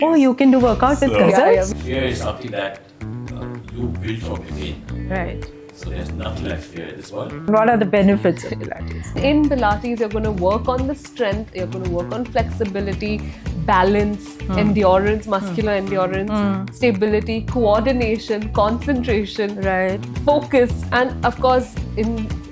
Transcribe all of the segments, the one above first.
Oh, you can do workout with cousins? Fear is something that you build from within. Right. So there's nothing like fear in this world. What are the benefits of Pilates? In Pilates, you're going to work on the strength, you're going to work on flexibility, balance, endurance, muscular endurance, stability, coordination, concentration, Right. focus, and of course,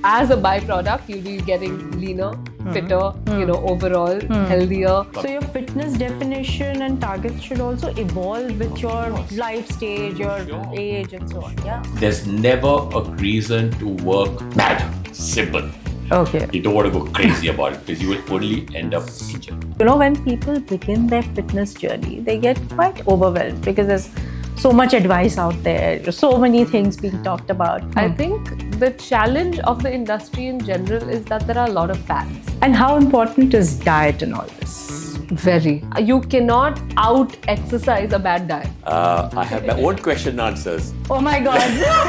as a byproduct, you'll be getting leaner, fitter, overall healthier. So your fitness definition and targets should also evolve with your life stage, your age and so on. Yeah. There's never a reason to work mad. Simple. Okay. You don't want to go crazy about it because you will only end up injured. When people begin their fitness journey, they get quite overwhelmed because there's so much advice out there, so many things being talked about. I think the challenge of the industry in general is that there are a lot of fads. And how important is diet in all this? Very. You cannot out-exercise a bad diet. I have my own question and answers. Oh my God,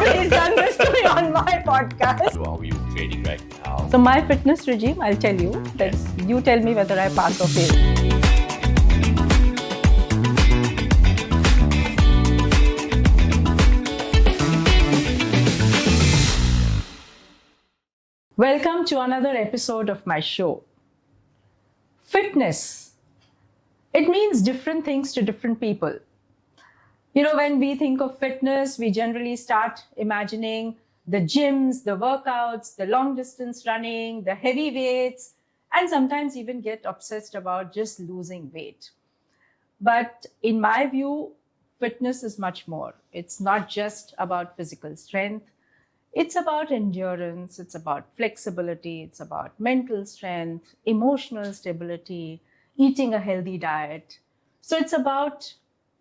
please done this to me on my podcast. So how are you training right now? So my fitness regime, I'll tell you, that you tell me whether I pass or fail. Welcome to another episode of my show. Fitness. It means different things to different people. When we think of fitness, we generally start imagining the gyms, the workouts, the long distance running, the heavy weights, and sometimes even get obsessed about just losing weight. But in my view, fitness is much more. It's not just about physical strength. It's about endurance, it's about flexibility, it's about mental strength, emotional stability, eating a healthy diet. So it's about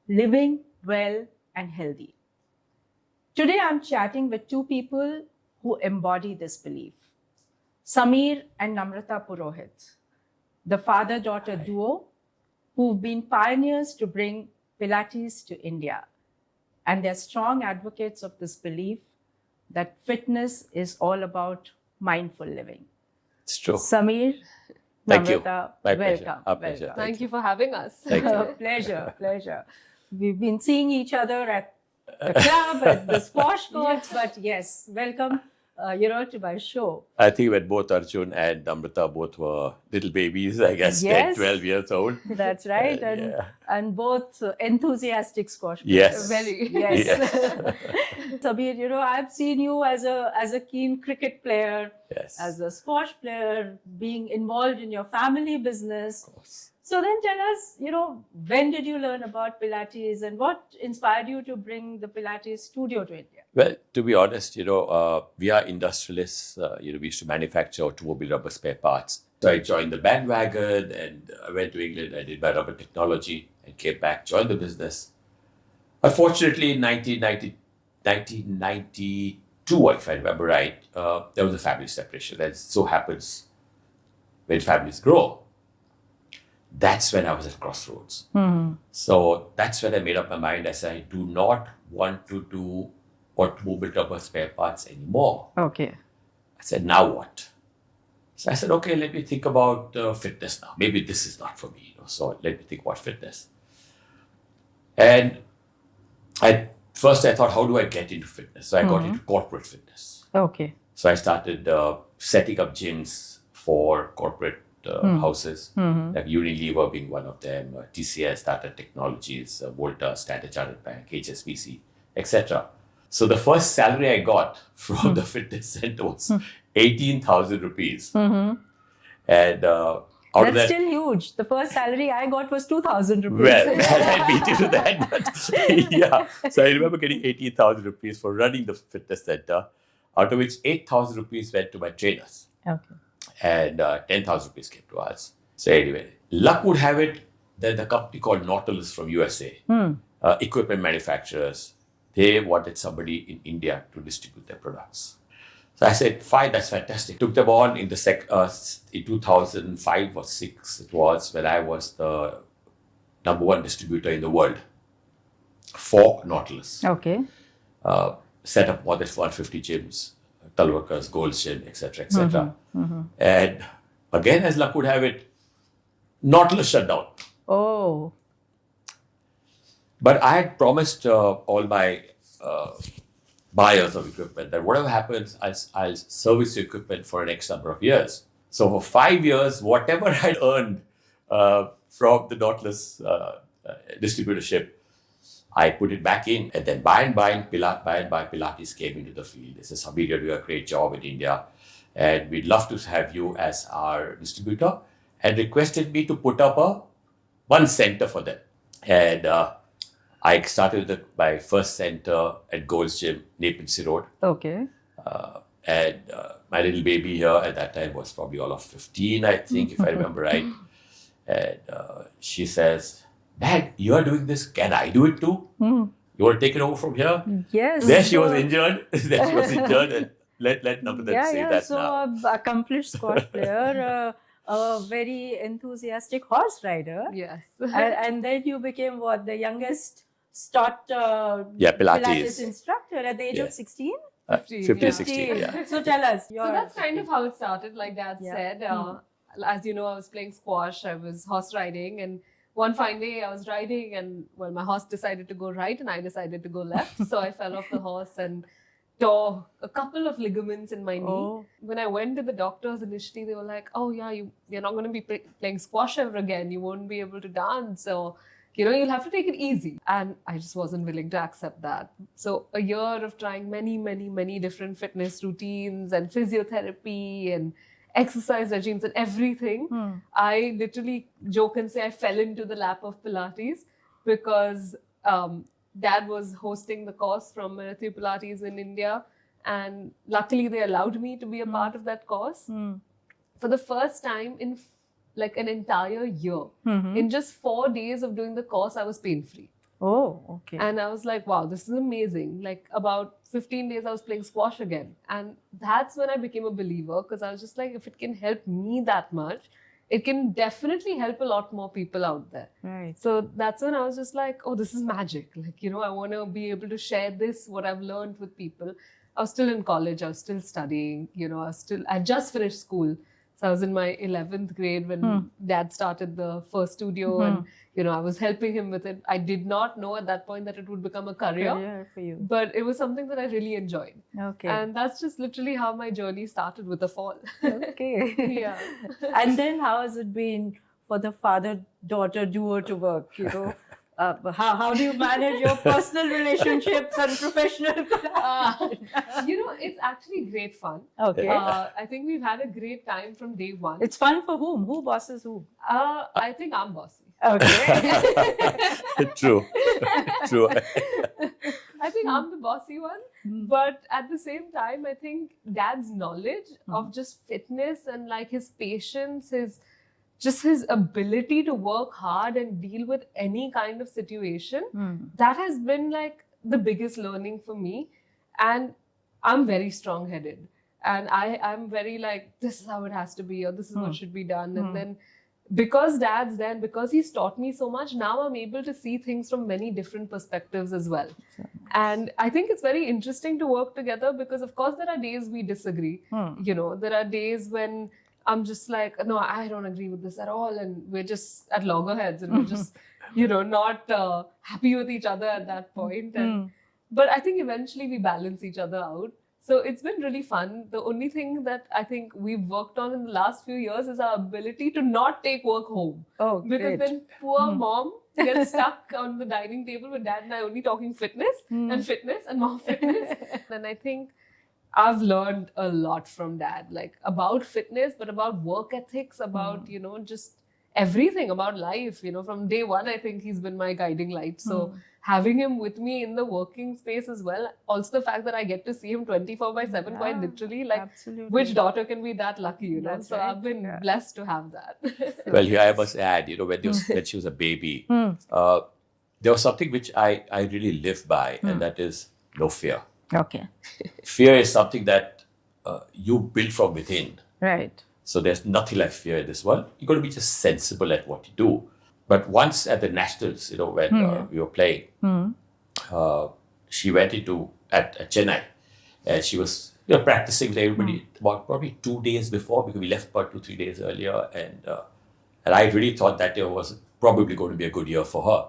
living well and healthy. Today I'm chatting with two people who embody this belief. Sameer and Namrata Purohit, the father-daughter duo who've been pioneers to bring Pilates to India. And they're strong advocates of this belief that fitness is all about mindful living. It's true. Sameer, Thank you. Namrata, My pleasure. welcome. Our pleasure. Welcome. Thank you for having us. Thank you. Pleasure. We've been seeing each other at the club, at the squash courts, but yes, welcome, to my show. I think when both Arjun and Namrata both were little babies, I guess, 10, Yes. 12 years old. That's right, and both enthusiastic squash players. Yes. Very. Yes. Sameer, I've seen you as a keen cricket player, Yes. as a squash player, being involved in your family business. So then tell us, when did you learn about Pilates and what inspired you to bring the Pilates studio to India? Well, to be honest, we are industrialists. We used to manufacture automobile rubber spare parts. So I joined the bandwagon and I went to England. I did my rubber technology and came back, joined the business. Unfortunately, in 1992, if I remember right, there was a family separation. And it so happens when families grow, that's when I was at crossroads. So that's when I made up my mind. I said, I do not want to do automobile rubber spare parts anymore. Okay. I said, now what? So I said, okay, let me think about fitness now. Maybe this is not for me. So let me think about fitness. And first I thought, how do I get into fitness? So I got into corporate fitness. Okay. So I started setting up gyms for corporate houses, like Unilever being one of them, TCS, Tata Technologies, Volta, Standard Chartered Bank, HSBC, etc. So the first salary I got from the fitness center was 18,000 rupees. And out of That's that, still huge. The first salary I got was 2,000 rupees. well, I beat you to that. But yeah. So I remember getting 18,000 rupees for running the fitness center, out of which 8,000 rupees went to my trainers. Okay. And 10,000 rupees came to us. So anyway, luck would have it that the company called Nautilus from USA, equipment manufacturers, they wanted somebody in India to distribute their products. So I said, fine, that's fantastic. Took them on in in 2005 or 6, it was, when I was the #1 distributor in the world for Nautilus. Okay. Set up more than 150 gyms, Talwakers, Gold's Gym, etc., etc. And again, as luck would have it, Nautilus shut down. Oh. But I had promised all my buyers of equipment that whatever happens, I'll service the equipment for an X number of years. So for 5 years, whatever I'd earned from the Nautilus distributorship, I put it back in. And then by and by, Pilates came into the field. They said, Samir, you're doing a great job in India, and we'd love to have you as our distributor, and requested me to put up one center for them. And I started my first center at Gold's Gym, Nepean Road. Okay. And my little baby here at that time was probably all of 15, I think, if I remember right. And she says, Dad, you are doing this. Can I do it too? You want to take it over from here? Yes. There she was injured. And let none of them say that so now. Accomplished squash player, a very enthusiastic horse rider. Yes. And then you became what, the youngest taught Pilates instructor at the age of 16? 15, 16, yeah. So tell us. So that's kind of how it started, like Dad Yeah. said. As you know, I was playing squash, I was horse riding, and one fine day I was riding, and well, my horse decided to go right and I decided to go left. So I fell off the horse and tore a couple of ligaments in my knee. Oh. When I went to the doctors initially, they were like, oh yeah, you're not going to be playing squash ever again. You won't be able to dance. So, you'll have to take it easy. And I just wasn't willing to accept that. So a year of trying many, many, many different fitness routines and physiotherapy and exercise regimes and everything, I literally joke and say I fell into the lap of Pilates because Dad was hosting the course from Matthew Pilates in India, and luckily they allowed me to be a part of that course. For the first time in like an entire year, in just 4 days of doing the course, I was pain-free. Oh, okay. And I was like, wow, this is amazing. Like about 15 days, I was playing squash again. And that's when I became a believer, because I was just like, if it can help me that much, it can definitely help a lot more people out there. Right. So that's when I was just like, oh, this is magic. Like, I want to be able to share this, what I've learned with people. I was still in college. I was still studying, I just finished school. So I was in my 11th grade when Dad started the first studio and, I was helping him with it. I did not know at that point that it would become a career for you. but it was something that I really enjoyed. Okay. And that's just literally how my journey started, with a fall. Okay. Yeah. And then how has it been for the father-daughter duo to work, how do you manage your personal relationships and professional It's actually great fun. Okay. I think we've had a great time from day one. It's fun for whom? Who bosses who? I think I'm bossy. Okay. True. I think I'm the bossy one. But at the same time, I think Dad's knowledge of just fitness and like his patience, his ability to work hard and deal with any kind of situation, that has been like the biggest learning for me. And I'm very strong-headed. And I'm very like, this is how it has to be, or this is what should be done. And then because Dad's there, and because he's taught me so much, now I'm able to see things from many different perspectives as well. And I think it's very interesting to work together because, of course, there are days we disagree. There are days when I'm just like, no, I don't agree with this at all. And we're just at loggerheads and we're just, not happy with each other at that point. But I think eventually we balance each other out. So it's been really fun. The only thing that I think we've worked on in the last few years is our ability to not take work home. Oh, because great. then poor mom gets stuck on the dining table with Dad and I only talking fitness and more fitness. And I think I've learned a lot from Dad, like about fitness, but about work ethics, about, just everything about life. From day one, I think he's been my guiding light. So having him with me in the working space as well, also the fact that I get to see him 24/7, quite literally, like absolutely. which daughter can be that lucky, That's so right. I've been blessed to have that. Well, here I must add, when she was a baby, there was something which I really live by, and that is no fear. Okay. Fear is something that you build from within. Right. So there's nothing like fear in this world. You've got to be just sensible at what you do. But once at the Nationals, when we were playing, she went at Chennai, and she was practicing with everybody about probably 2 days before, because we left about 2-3 days earlier, and I really thought that year was probably going to be a good year for her.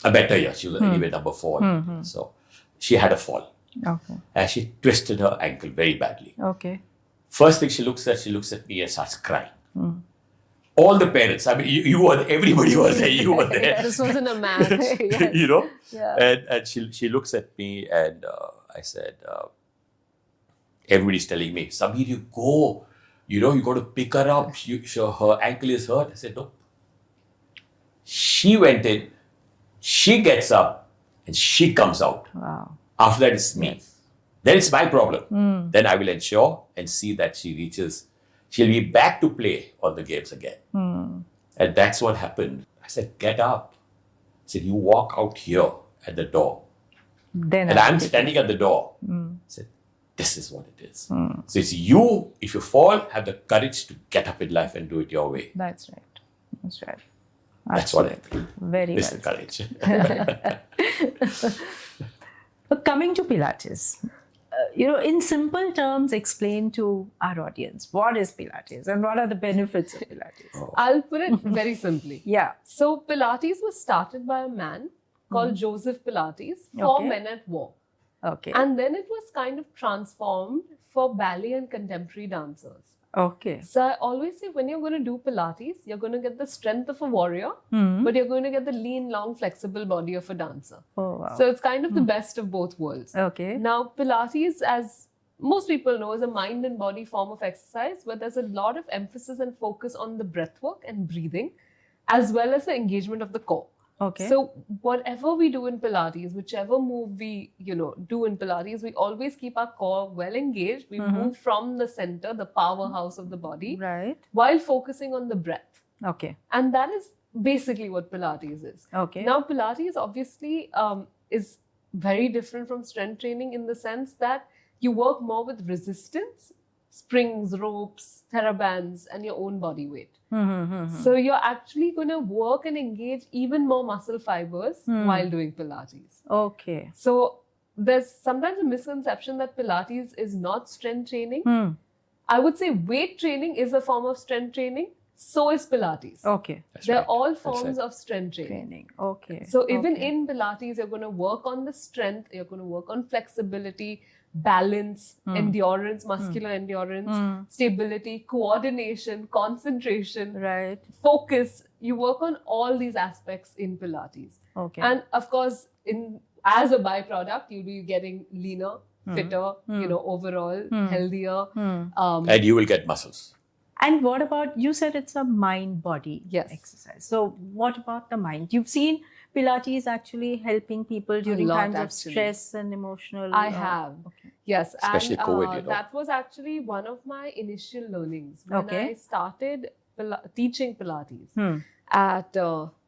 a better year. She was anyway number 4. So she had a fall. Okay. And she twisted her ankle very badly. Okay. First thing she looks at me and starts crying. All the parents, I mean, you were, everybody was there, you were there. This wasn't a match. Yes. You know? Yeah. And she looks at me and I said, everybody's telling me, Samir, you go. You know, you got to pick her up. Her ankle is hurt. I said, no. She went in, she gets up, and she comes out. Wow. After that, it's me. Then it's my problem. Then I will ensure and see that she reaches. She'll be back to play on the games again. And that's what happened. I said, get up. I said, you walk out here at the door. Then And I'm standing at the door. I said, this is what it is. So it's you, if you fall, have the courage to get up in life and do it your way. That's right. That's right. That's what I think. Very It's well. the courage. But coming to Pilates, in simple terms, explain to our audience what is Pilates and what are the benefits of Pilates. I'll put it very simply. Yeah. So Pilates was started by a man called Joseph Pilates for Okay. men at war. Okay. And then it was kind of transformed for ballet and contemporary dancers. Okay. So I always say when you're going to do Pilates, you're going to get the strength of a warrior, but you're going to get the lean, long, flexible body of a dancer. Oh, wow. So it's kind of the best of both worlds. Okay. Now, Pilates, as most people know, is a mind and body form of exercise where there's a lot of emphasis and focus on the breath work and breathing, as well as the engagement of the core. Okay. So whatever we do in Pilates, whichever move we, do in Pilates, we always keep our core well engaged. We move from the center, the powerhouse of the body, Right. while focusing on the breath. Okay. And that is basically what Pilates is. Okay. Now, Pilates obviously is very different from strength training in the sense that you work more with resistance, springs, ropes, therabands, and your own body weight. So you're actually going to work and engage even more muscle fibers while doing Pilates. Okay. So there's sometimes a misconception that Pilates is not strength training. I would say weight training is a form of strength training. So is Pilates. Okay. They're right. all That's forms right. of strength training. Training. Okay. So even Okay. in Pilates, you're going to work on the strength, you're going to work on flexibility, balance, endurance, muscular endurance, stability, coordination, concentration, Right. focus. You work on all these aspects in Pilates. Okay. And of course, as a byproduct, you'll be getting leaner, fitter, overall healthier. And you will get muscles. And what about, you said it's a mind-body Yes. exercise. So what about the mind? You've seen Pilates actually helping people during lot, times of actually. stress and emotional... I have. Okay. Yes, Especially and COVID, that was actually one of my initial learnings when Okay. I started teaching Pilates Hmm. at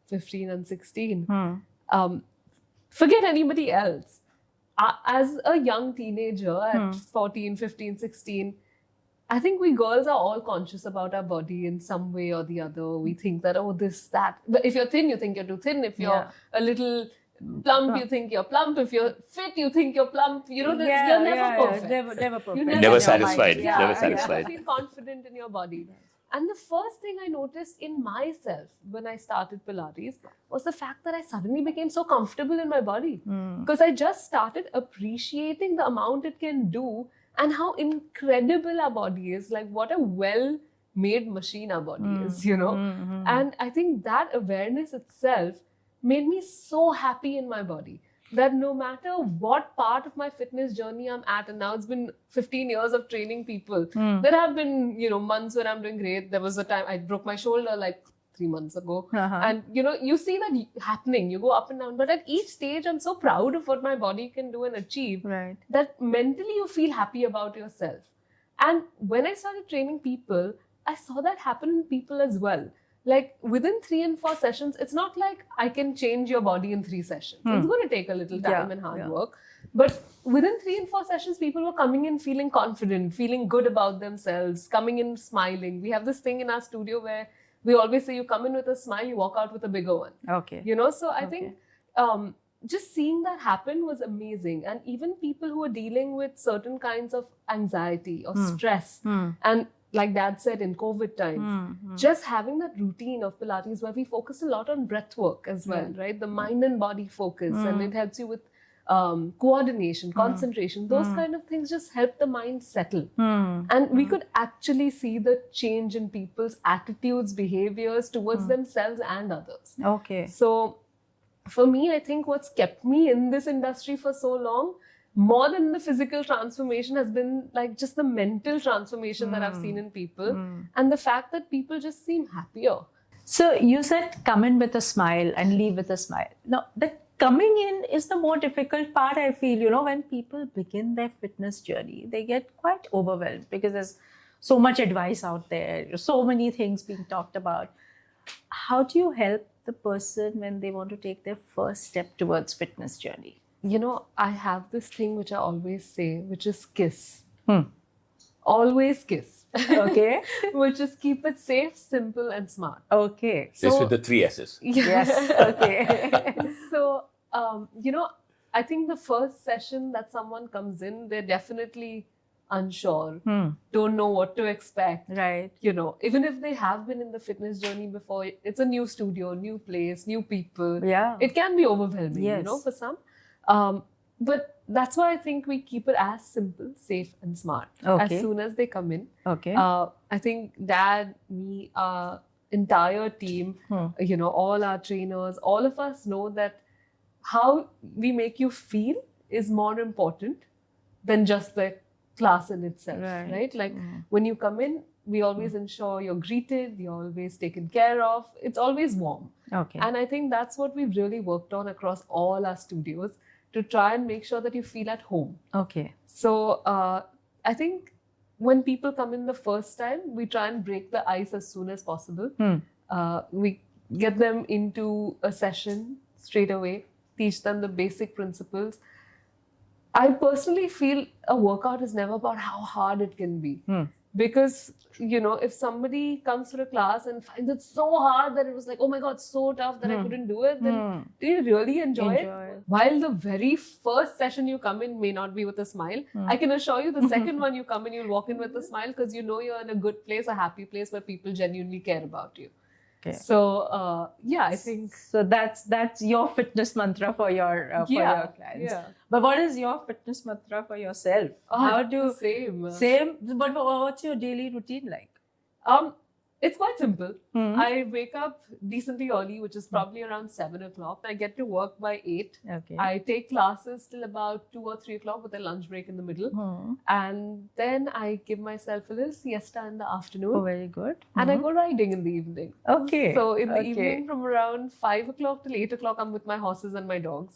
15 and 16. Hmm. Forget anybody else. As a young teenager at 14, 15, 16, I think we girls are all conscious about our body in some way or the other. We think that, oh, this, that. But if you're thin, you think you're too thin. If you're a little plump, you think you're plump. If you're fit, you think you're plump. You're never perfect. Never perfect. never Never know. satisfied. Yeah, Never you satisfied. never feel confident in your body. And the first thing I noticed in myself when I started Pilates was the fact that I suddenly became so comfortable in my body. Because I just started appreciating the amount it can do and how incredible our body is. Like, what a well-made machine our body is, And I think that awareness itself made me so happy in my body. That no matter what part of my fitness journey I'm at, and now it's been 15 years of training people, there have been, months when I'm doing great. There was a time I broke my shoulder like 3 months ago. And, you see that happening. You go up and down. But at each stage, I'm so proud of what my body can do and achieve Right. that mentally you feel happy about yourself. And when I started training people, I saw that happen in people as well. Like within 3 and 4 sessions, it's not like I can change your body in 3 sessions. It's going to take a little time and hard work. But within 3 and 4 sessions, people were coming in feeling confident, feeling good about themselves, coming in smiling. We have this thing in our studio where we always say you come in with a smile, you walk out with a bigger one. Okay. So I think just seeing that happen was amazing. And even people who are dealing with certain kinds of anxiety or stress, and like Dad said, in COVID times, just having that routine of Pilates where we focused a lot on breath work as well, right? The mind and body focus, and it helps you with coordination, concentration, those kind of things just help the mind settle. And we could actually see the change in people's attitudes, behaviors towards themselves and others. Okay. So for me, I think what's kept me in this industry for so long, more than the physical transformation, has been like just the mental transformation that I've seen in people, and the fact that people just seem happier. So you said come in with a smile and leave with a smile. Now, the coming in is the more difficult part, I feel. You know, when people begin their fitness journey, they get quite overwhelmed because there's so much advice out there, so many things being talked about. How do you help the person when they want to take their first step towards fitness journey? You know, I have this thing which I always say, which is KISS. Always KISS. Okay. Which is keep it safe, simple, and smart. Okay. This with the 3 S's. Yes. Okay. So, you know, I think the first session that someone comes in, they're definitely unsure, don't know what to expect. Right. You know, even if they have been in the fitness journey before, it's a new studio, new place, new people. Yeah. It can be overwhelming, you know, Yes. for some. But that's why I think we keep it as simple, safe, and smart Okay. as soon as they come in. Okay. I think Dad, me, our entire team, you know, all our trainers, all of us know that how we make you feel is more important than just the class in itself, right? Like when you come in, we always ensure you're greeted, you're always taken care of. It's always warm. Okay. And I think that's what we've really worked on across all our studios, to try and make sure that you feel at home. Okay. So I think when people come in the first time, we try and break the ice as soon as possible. We get them into a session straight away, teach them the basic principles. I personally feel a workout is never about how hard it can be. Because, you know, if somebody comes for a class and finds it so hard that it was like, oh my God, so tough that I couldn't do it, then do you really enjoy it? While the very first session you come in may not be with a smile, I can assure you the second one you come in, you'll walk in with a smile because you know you're in a good place, a happy place where people genuinely care about you. Okay. So, yeah, I think... So that's your fitness mantra for your clients. Yeah. But what is your fitness mantra for yourself? Same. But what's your daily routine like? It's quite simple. I wake up decently early, which is probably around 7 o'clock. I get to work by 8. Okay. I take classes till about 2 or 3 o'clock with a lunch break in the middle. And then I give myself a little siesta in the afternoon. Oh, very good. And I go riding in the evening. Okay. So in the evening from around 5 o'clock till 8 o'clock, I'm with my horses and my dogs,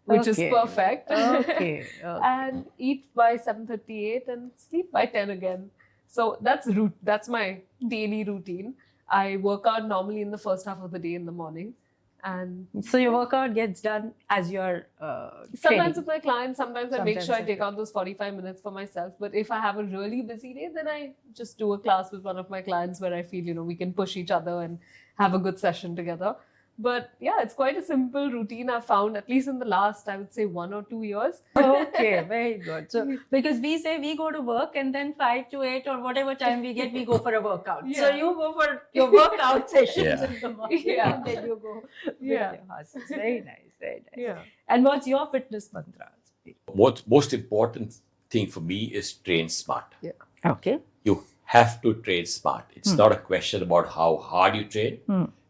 which is perfect. Okay. And eat by 7:38 and sleep by 10 again. So that's my daily routine. I work out normally in the first half of the day in the morning. And So your workout gets done as you're sometimes training. with my clients, sometimes I make sure I Sometimes, take out those 45 minutes for myself. But if I have a really busy day, then I just do a class with one of my clients where I feel, you know, we can push each other and have a good session together. But yeah, it's quite a simple routine I've found, at least in the last, I would say, 1 or 2 years. Okay, very good. So because we say we go to work and then 5 to 8 or whatever time we get, we go for a workout. So you go for your workout sessions in the morning and then you go with your horses. Very nice, very nice. Yeah. And what's your fitness mantra? What most important thing for me is train smart. Okay. You have to train smart. It's not a question about how hard you train.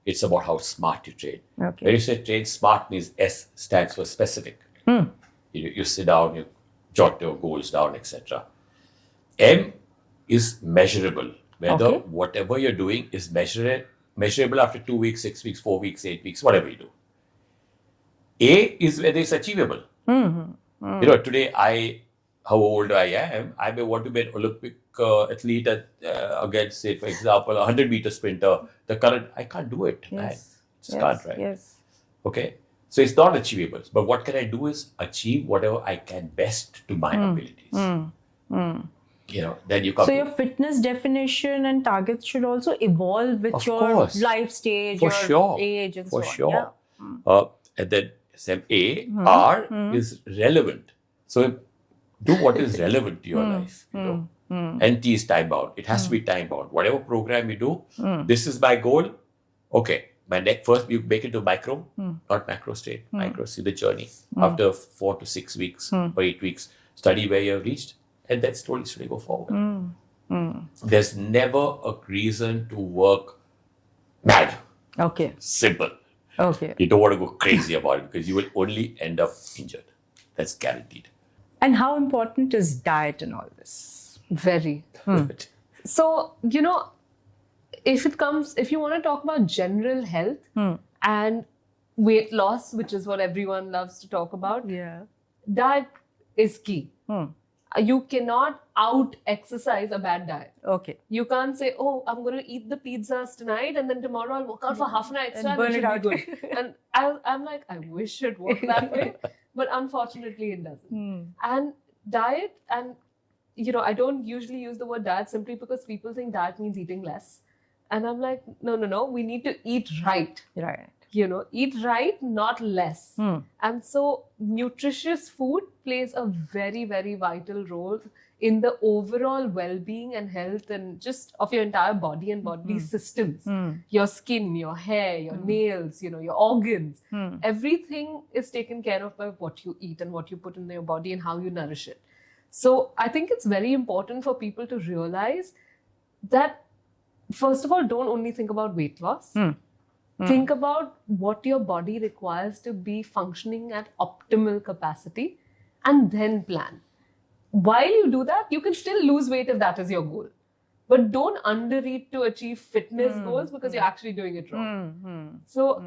It's about how smart you train. Okay. When you say train smart, means S stands for specific. You sit down, you jot your goals down, etc. M is measurable. Whether whatever you're doing is measurable after 2 weeks, 6 weeks, 4 weeks, 8 weeks, whatever you do. A is whether it's achievable. You know, today how old I am, I may want to be an Olympic athlete against, say, for example, a 100-meter sprinter. The current, I can't do it. I just can't, right? Yes. Okay. So it's not achievable. But what can I do is achieve whatever I can best to my abilities. You know, then you come. So your fitness definition and targets should also evolve with Of your course. life stage, For your sure. age, and For so on. sure. Yeah. And then R is relevant. So do what is relevant to your life. You know, NT is time bound. It has to be time bound. Whatever program you do, this is my goal. Okay, my next first you make it to micro, not macro state. Micro, see the journey. After 4 to 6 weeks or 8 weeks, study where you have reached, and then slowly go forward. There's never a reason to work mad. Okay. Simple. Okay. You don't want to go crazy about it because you will only end up injured. That's guaranteed. And how important is diet in all this? Very. So, if you want to talk about general health and weight loss, which is what everyone loves to talk about, Yeah. diet is key. You cannot out-exercise a bad diet. Okay. You can't say, oh, I'm going to eat the pizzas tonight and then tomorrow I'll work out for half an hour extra And burn it it should be out. good. And I'm like, I wish it worked that way. But unfortunately, it doesn't. And diet, and I don't usually use the word diet simply because people think diet means eating less. And I'm like, no, we need to eat right. Right. Eat right, not less. And so nutritious food plays a very, very vital role in the overall well-being and health and just of your entire body and body systems. Your skin, your hair, your nails, your organs. Everything is taken care of by what you eat and what you put in your body and how you nourish it. So I think it's very important for people to realize that, first of all, don't only think about weight loss. Think about what your body requires to be functioning at optimal capacity and then plan. While you do that, you can still lose weight if that is your goal. But don't undereat to achieve fitness goals because you're actually doing it wrong. So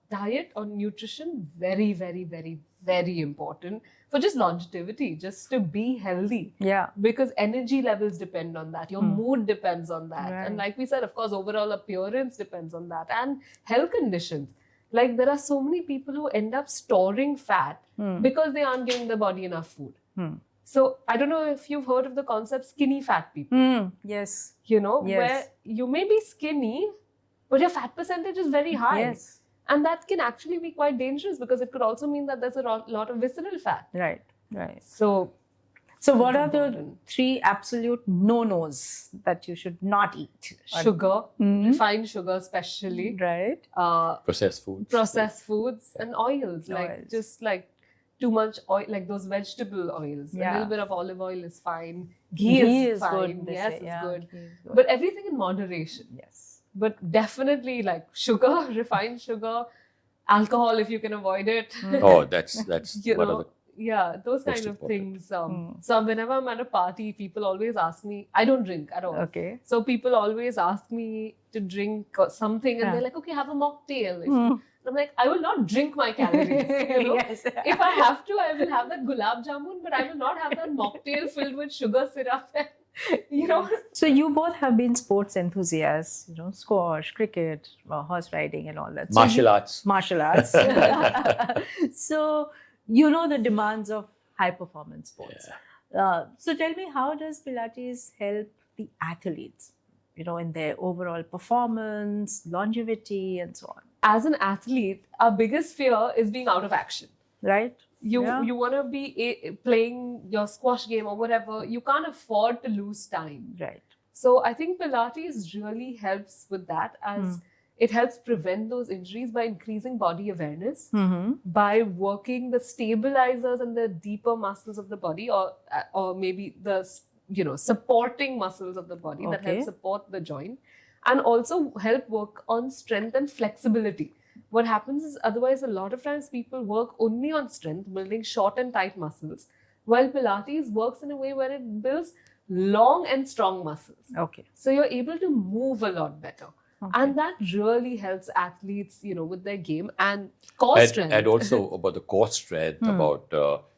diet or nutrition, very, very, very, very important for just longevity, just to be healthy. Yeah. Because energy levels depend on that. Your mood depends on that. Right. And like we said, of course, overall appearance depends on that. And health conditions. Like there are so many people who end up storing fat because they aren't giving their body enough food. So I don't know if you've heard of the concept skinny fat people. Yes. Yes. Yes. Where you may be skinny, but your fat percentage is very high. Yes. And that can actually be quite dangerous because it could also mean that there's a lot of visceral fat. Right. Right. So what are the important. 3 absolute no-nos that you should not eat? Sugar, refined sugar especially, Right. Processed foods. processed foods and oils, Oils. just like too much oil, like those vegetable oils. A Yeah. little bit of olive oil is fine. Ghee is fine. good. They Yes, say. it's Yeah, good. ghee is good. But everything in moderation. Yes. But definitely like sugar, refined sugar, alcohol if you can avoid it. Oh, that's You one know, of the yeah, those most kind of important. things. So whenever I'm at a party, people always ask me, I don't drink at all. Okay. So people always ask me to drink or something and Yeah. they're like, okay, have a mocktail. And I'm like, I will not drink my calories. Yes. If I have to, I will have that gulab jamun, but I will not have that mocktail filled with sugar syrup. So you both have been sports enthusiasts, squash, cricket, horse riding and all that. So martial arts. Martial arts. So you know the demands of high performance sports. So tell me, how does Pilates help the athletes, in their overall performance, longevity and so on, As an athlete, our biggest fear is being out of action. right? You Yeah. want to be playing your squash game or whatever. You can't afford to lose time. Right. So I think Pilates really helps with that, as it helps prevent those injuries by increasing body awareness, by working the stabilizers and the deeper muscles of the body, or maybe the supporting muscles of the body that Okay. help support the joint, and also help work on strength and flexibility. What happens is otherwise a lot of times people work only on strength, building short and tight muscles, while Pilates works in a way where it builds long and strong muscles. Okay. So you're able to move a lot better. Okay. And that really helps athletes, with their game and core strength. And also about the core strength, about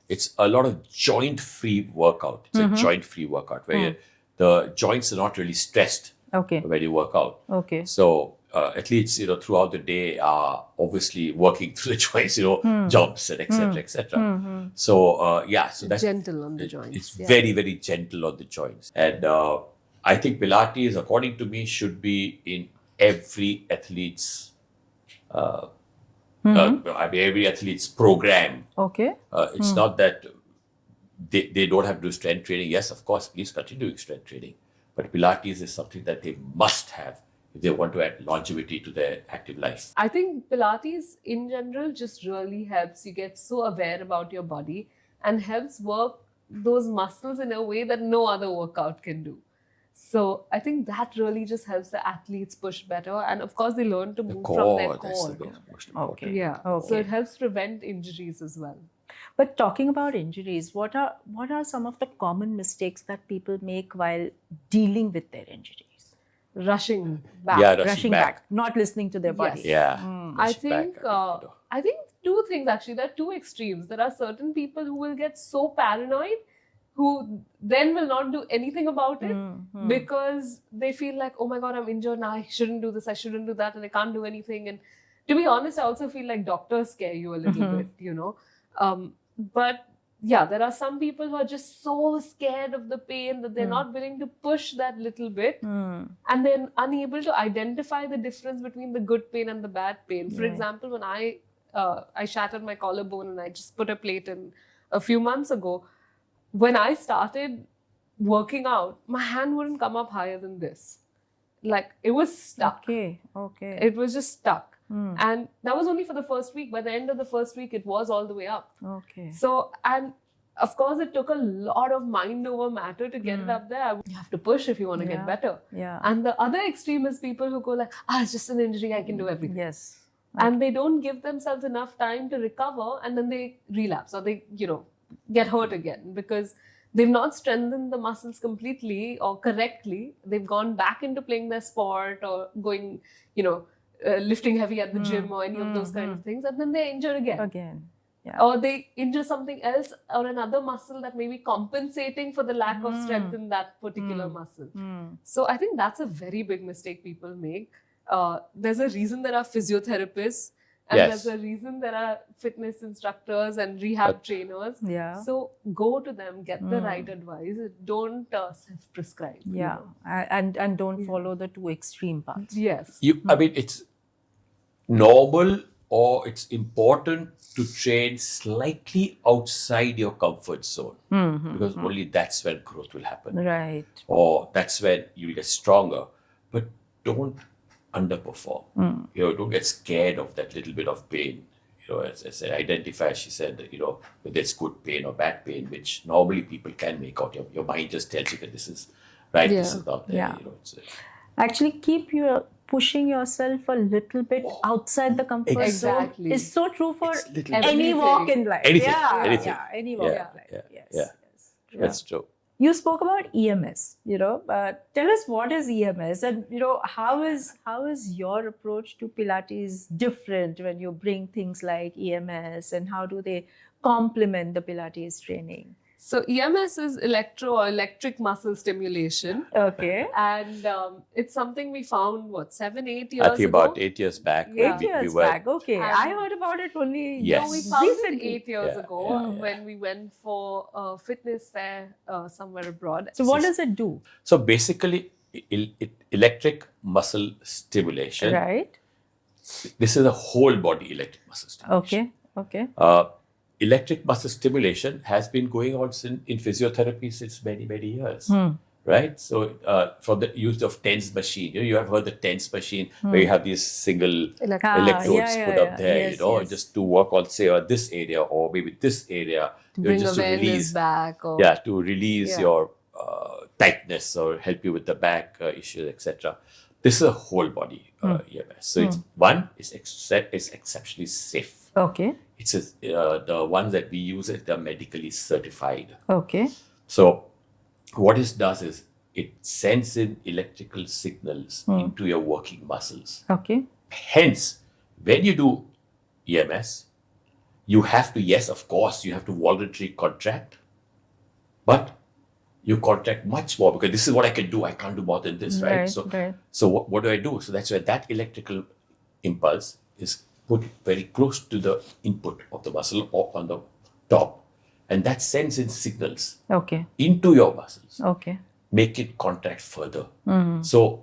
it's a lot of joint-free workout. It's a joint-free workout where the joints are not really stressed Okay. when you work out. Okay. So athletes, throughout the day are obviously working through the joints, jumps and etc. etc. So so that's gentle on the joints. It's yeah. very, very gentle on the joints. And I think Pilates, according to me, should be in every athlete's every athlete's program. Okay. It's not that they don't have to do strength training. Yes, of course, please continue doing strength training. But Pilates is something that they must have if they want to add longevity to their active life. I think Pilates in general just really helps you get so aware about your body and helps work those muscles in a way that no other workout can do. So I think that really just helps the athletes push better. And of course, they learn to move from their That's the core. most important. Okay. Yeah. Okay. So it helps prevent injuries as well. But talking about injuries, what are some of the common mistakes that people make while dealing with their injuries? Rushing back. Yeah, Rushing back, not listening to their body. Yes. Yeah. I Push think back, I think two things actually. There are two extremes. There are certain people who will get so paranoid who then will not do anything about it because they feel like, oh my God, I'm injured now. I shouldn't do this. I shouldn't do that. And I can't do anything. And to be honest, I also feel like doctors scare you a little bit, you know. But yeah, there are some people who are just so scared of the pain that they're not willing to push that little bit and then unable to identify the difference between the good pain and the bad pain. For example, when I shattered my collarbone and I just put a plate in a few months ago, when I started working out, my hand wouldn't come up higher than this. Like it was stuck. Okay. It was just stuck. And that was only for the first week. By the end of the first week, it was all the way up. Okay. So, and of course, it took a lot of mind over matter to get it up there. You have to push if you want to get better. Yeah. And the other extreme is people who go like, it's just an injury, I can do everything. Yes. And they don't give themselves enough time to recover, and then they relapse or they, get hurt again because they've not strengthened the muscles completely or correctly. They've gone back into playing their sport or going, lifting heavy at the gym or any of those kind of things, and then they're injured again. Yeah. Or they injure something else or another muscle that may be compensating for the lack of strength in that particular muscle. So I think that's a very big mistake people make. There's a reason there are physiotherapists and Yes. there's a reason there are fitness instructors and rehab trainers. Yeah. So go to them, get the right advice. Don't self-prescribe. Yeah. And don't follow the two extreme paths. Yes. I mean, it's normal or it's important to train slightly outside your comfort zone because only that's when growth will happen. Right. Or that's when you'll get stronger. But don't underperform. Don't get scared of that little bit of pain. As I identify, she said, whether it's good pain or bad pain, which normally people can make out. Your mind just tells you that this is right, this is not there. Yeah. It's, Actually, keep pushing yourself a little bit outside the comfort Exactly. zone. It's so true for It's little any Everything. walk in life. Anything, Yeah, anything. yeah, any walk Yeah, in life. yeah, Yes, yeah. yes. that's true. You spoke about EMS. Tell us what is EMS, and how is your approach to Pilates different when you bring things like EMS, and how do they complement the Pilates training? So EMS is electric muscle stimulation. Okay. And it's something we found, 7-8 years I think ago? about 8 years back. 8 years back. Okay. And- I heard about it only Yes. No, we found it recently. 8 years Yeah, ago when we went for a fitness fair somewhere abroad. So what does it do? So basically, electric muscle stimulation. Right. This is a whole body electric muscle stimulation. Okay. Electric muscle stimulation has been going on in physiotherapy since many, many years. Right? So for the use of TENS machine, you have heard the TENS machine where you have these single electrodes put up there, Yes. just to work on, say, this area or maybe this area. Bring just to awareness release, back. Or, to release Yeah. your tightness or help you with the back issues, etc. This is a whole body EMS. So it's exceptionally safe. Okay. It's the ones that we use, they're medically certified. Okay. So what it does is it sends in electrical signals into your working muscles. Okay. Hence, when you do EMS, you have to, yes, of course, you have to voluntarily contract, but you contract much more because this is what I can do. I can't do more than this, right? So what do I do? So that's where that electrical impulse is put very close to the input of the muscle or on the top. And that sends in signals Okay. into your muscles, Okay. make it contract further. So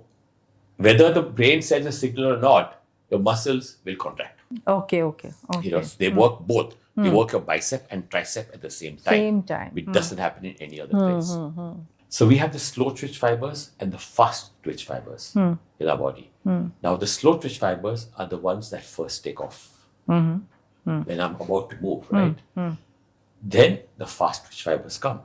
whether the brain sends a signal or not, your muscles will contract. Okay. They work both. You work your bicep and tricep at the same time. Same time. Which doesn't happen in any other place. So we have the slow twitch fibers and the fast twitch fibers in our body. Now the slow twitch fibers are the ones that first take off when I'm about to move, right? Then the fast twitch fibers come.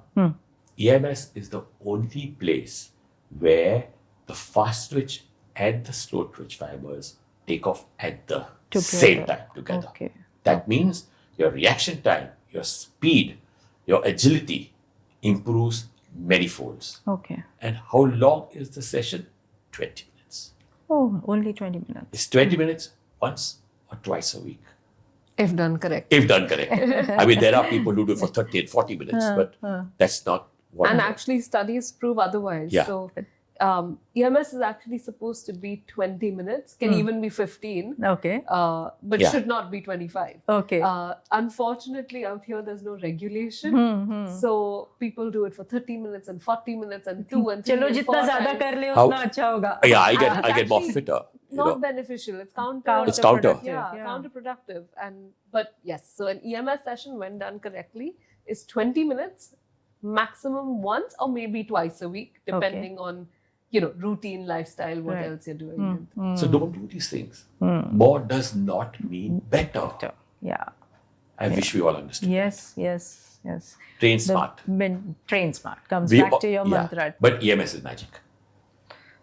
EMS is the only place where the fast twitch and the slow twitch fibers take off at the same time together. Okay. That means your reaction time, your speed, your agility improves many folds. Okay. And how long is the session? 20 minutes. Oh, only 20 minutes. It's 20 minutes once or twice a week. If done correctly. If done correctly. I mean, there are people who do it for 30 and 40 minutes, but that's not what. And actually, studies prove otherwise. Yeah. So, EMS is actually supposed to be 20 minutes, can even be 15, Okay. but Yeah. should not be 25. Okay. Unfortunately, out here, there's no regulation. So, people do it for 30 minutes and 40 minutes and 2 and 3 चलो and जितना 4 ज्यादा times. कर ले How- उतना अच्छा होगा. Yeah, I It's get more actually fitter. You Not know. beneficial. It's It's counter. counterproductive. But yes, so an EMS session, when done correctly, is 20 minutes, maximum once or maybe twice a week, depending on routine, lifestyle, what Right. else you're doing. So don't do these things. More does not mean better. Yeah. I wish we all understood. Yes. Train smart. Train smart comes We back all- to your yeah. mantra. But EMS is magic.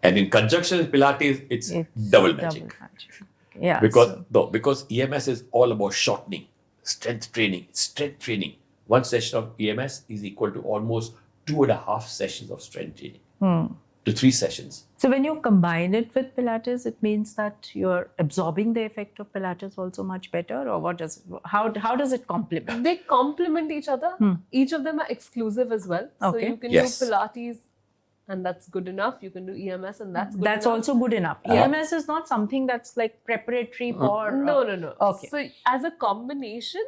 And in conjunction with Pilates, it's double magic. Yeah. Because EMS is all about shortening, strength training. One session of EMS is equal to almost 2.5 sessions of strength training. To 3 sessions. So when you combine it with Pilates, it means that you're absorbing the effect of Pilates also much better, or how does it complement? They complement each other. Each of them are exclusive as well. So Okay. you can Yes. do Pilates and that's good enough. You can do EMS and that's good That's enough. also good enough. EMS is not something that's like preparatory for. No. Okay. So as a combination,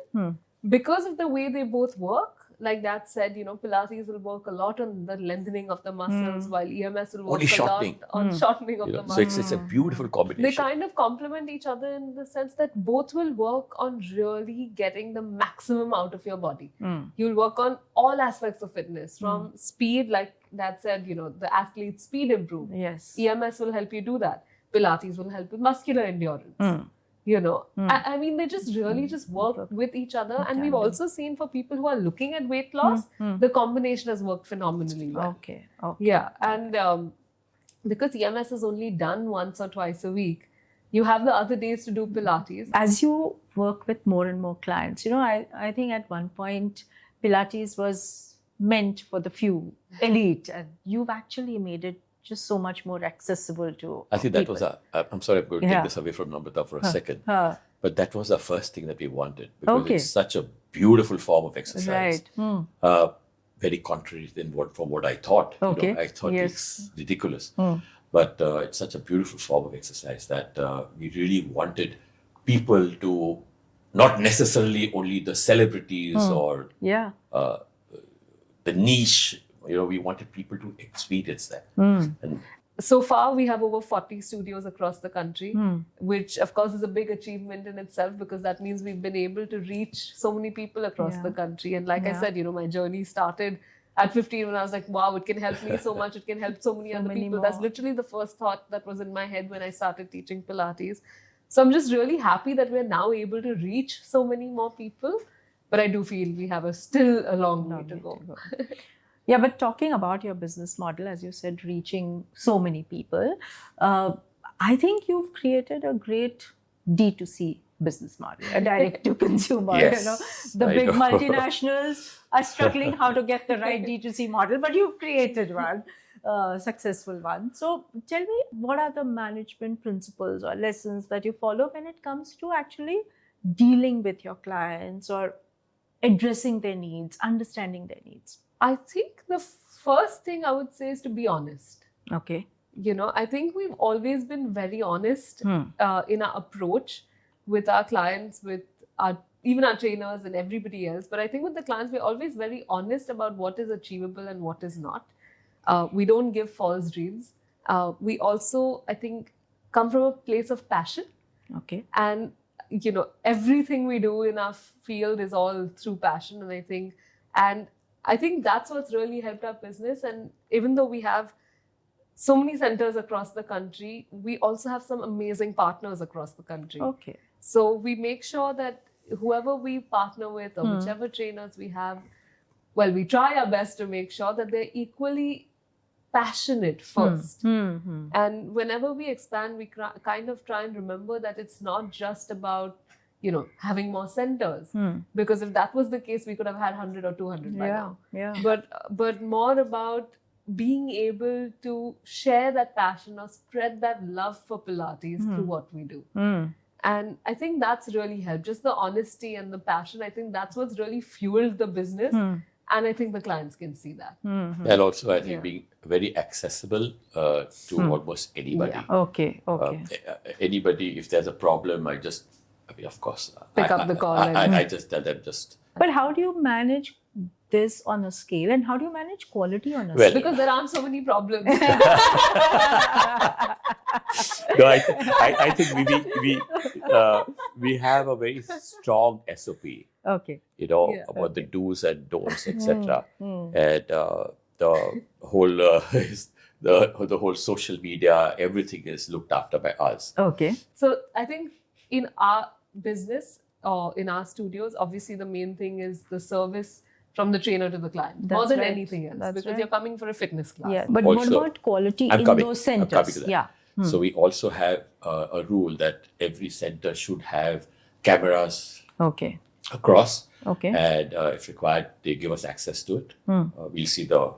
because of the way they both work, like that said, Pilates will work a lot on the lengthening of the muscles, while EMS will work Only a shortening. lot on shortening of You the know, so muscles. it's a beautiful They combination. kind of complement each other in the sense that both will work on really getting the maximum out of your body. You'll work on all aspects of fitness, from speed, like that said, the athlete's speed improve. Yes. EMS will help you do that. Pilates will help with muscular endurance. I mean, they just really just work with each other. And we've also seen for people who are looking at weight loss, the combination has worked phenomenally well. Okay. Yeah. And because EMS is only done once or twice a week, you have the other days to do Pilates. As you work with more and more clients, I think at one point Pilates was meant for the few elite, and you've actually made it just so much more accessible to I think that people. was I'm sorry, I'm going to Yeah. take this away from Namrata for a second. Huh. But that was the first thing that we wanted, because Okay. it's such a beautiful form of exercise. Right. Very contrary from what I thought. Okay. I thought Yes. it's ridiculous. But it's such a beautiful form of exercise that we really wanted people to, not necessarily only the celebrities or Yeah. the niche, we wanted people to experience that. And So far, we have over 40 studios across the country, which of course is a big achievement in itself, because that means we've been able to reach so many people across the country. And like I Yeah. said, my journey started at 15 when I was like, wow, it can help me so much. It can help so many other many people. more. That's literally the first thought that was in my head when I started teaching Pilates. So I'm just really happy that we're now able to reach so many more people. But I do feel we have still a long way to go. Yeah, but talking about your business model, as you said, reaching so many people, I think you've created a great D2C business model, a direct to consumer. Yes, The I big know. multinationals are struggling how to get the right D2C model, but you've created one, successful one. So tell me, what are the management principles or lessons that you follow when it comes to actually dealing with your clients or addressing their needs, understanding their needs? I think the first thing I would say is to be honest. Okay. I think we've always been very honest in our approach with our clients, with even our trainers and everybody else. But I think with the clients, we're always very honest about what is achievable and what is not. We don't give false dreams. We also, I think, come from a place of passion. Okay. And, everything we do in our field is all through passion. And I think that's what's really helped our business. And even though we have so many centers across the country, we also have some amazing partners across the country. Okay. So we make sure that whoever we partner with or whichever trainers we have, well, we try our best to make sure that they're equally passionate first. And whenever we expand, we kind of try and remember that it's not just about, having more centers. Because if that was the case, we could have had 100 or 200 by now. Yeah. But more about being able to share that passion or spread that love for Pilates through what we do. And I think that's really helped. Just the honesty and the passion. I think that's what's really fueled the business. And I think the clients can see that. And also, I think being very accessible to almost anybody. Okay. Anybody, if there's a problem, of course, Pick up the call I just tell them just. But how do you manage this on a scale, and how do you manage quality on a Well, scale? because there aren't so many problems. No, I think we have a very strong SOP. Okay. About the do's and don'ts, etc. And the whole the whole social media, everything is looked after by us. Okay. So I think in our business or in our studios, obviously the main thing is the service from the trainer to the client, more That's than right. anything else, That's because right. you're coming for a fitness class. Yeah. But what Also, about quality I'm in coming those to centers? that. Yeah. So we also have a rule that every center should have cameras Okay. across, Okay. and if required, they give us access to it. We'll see the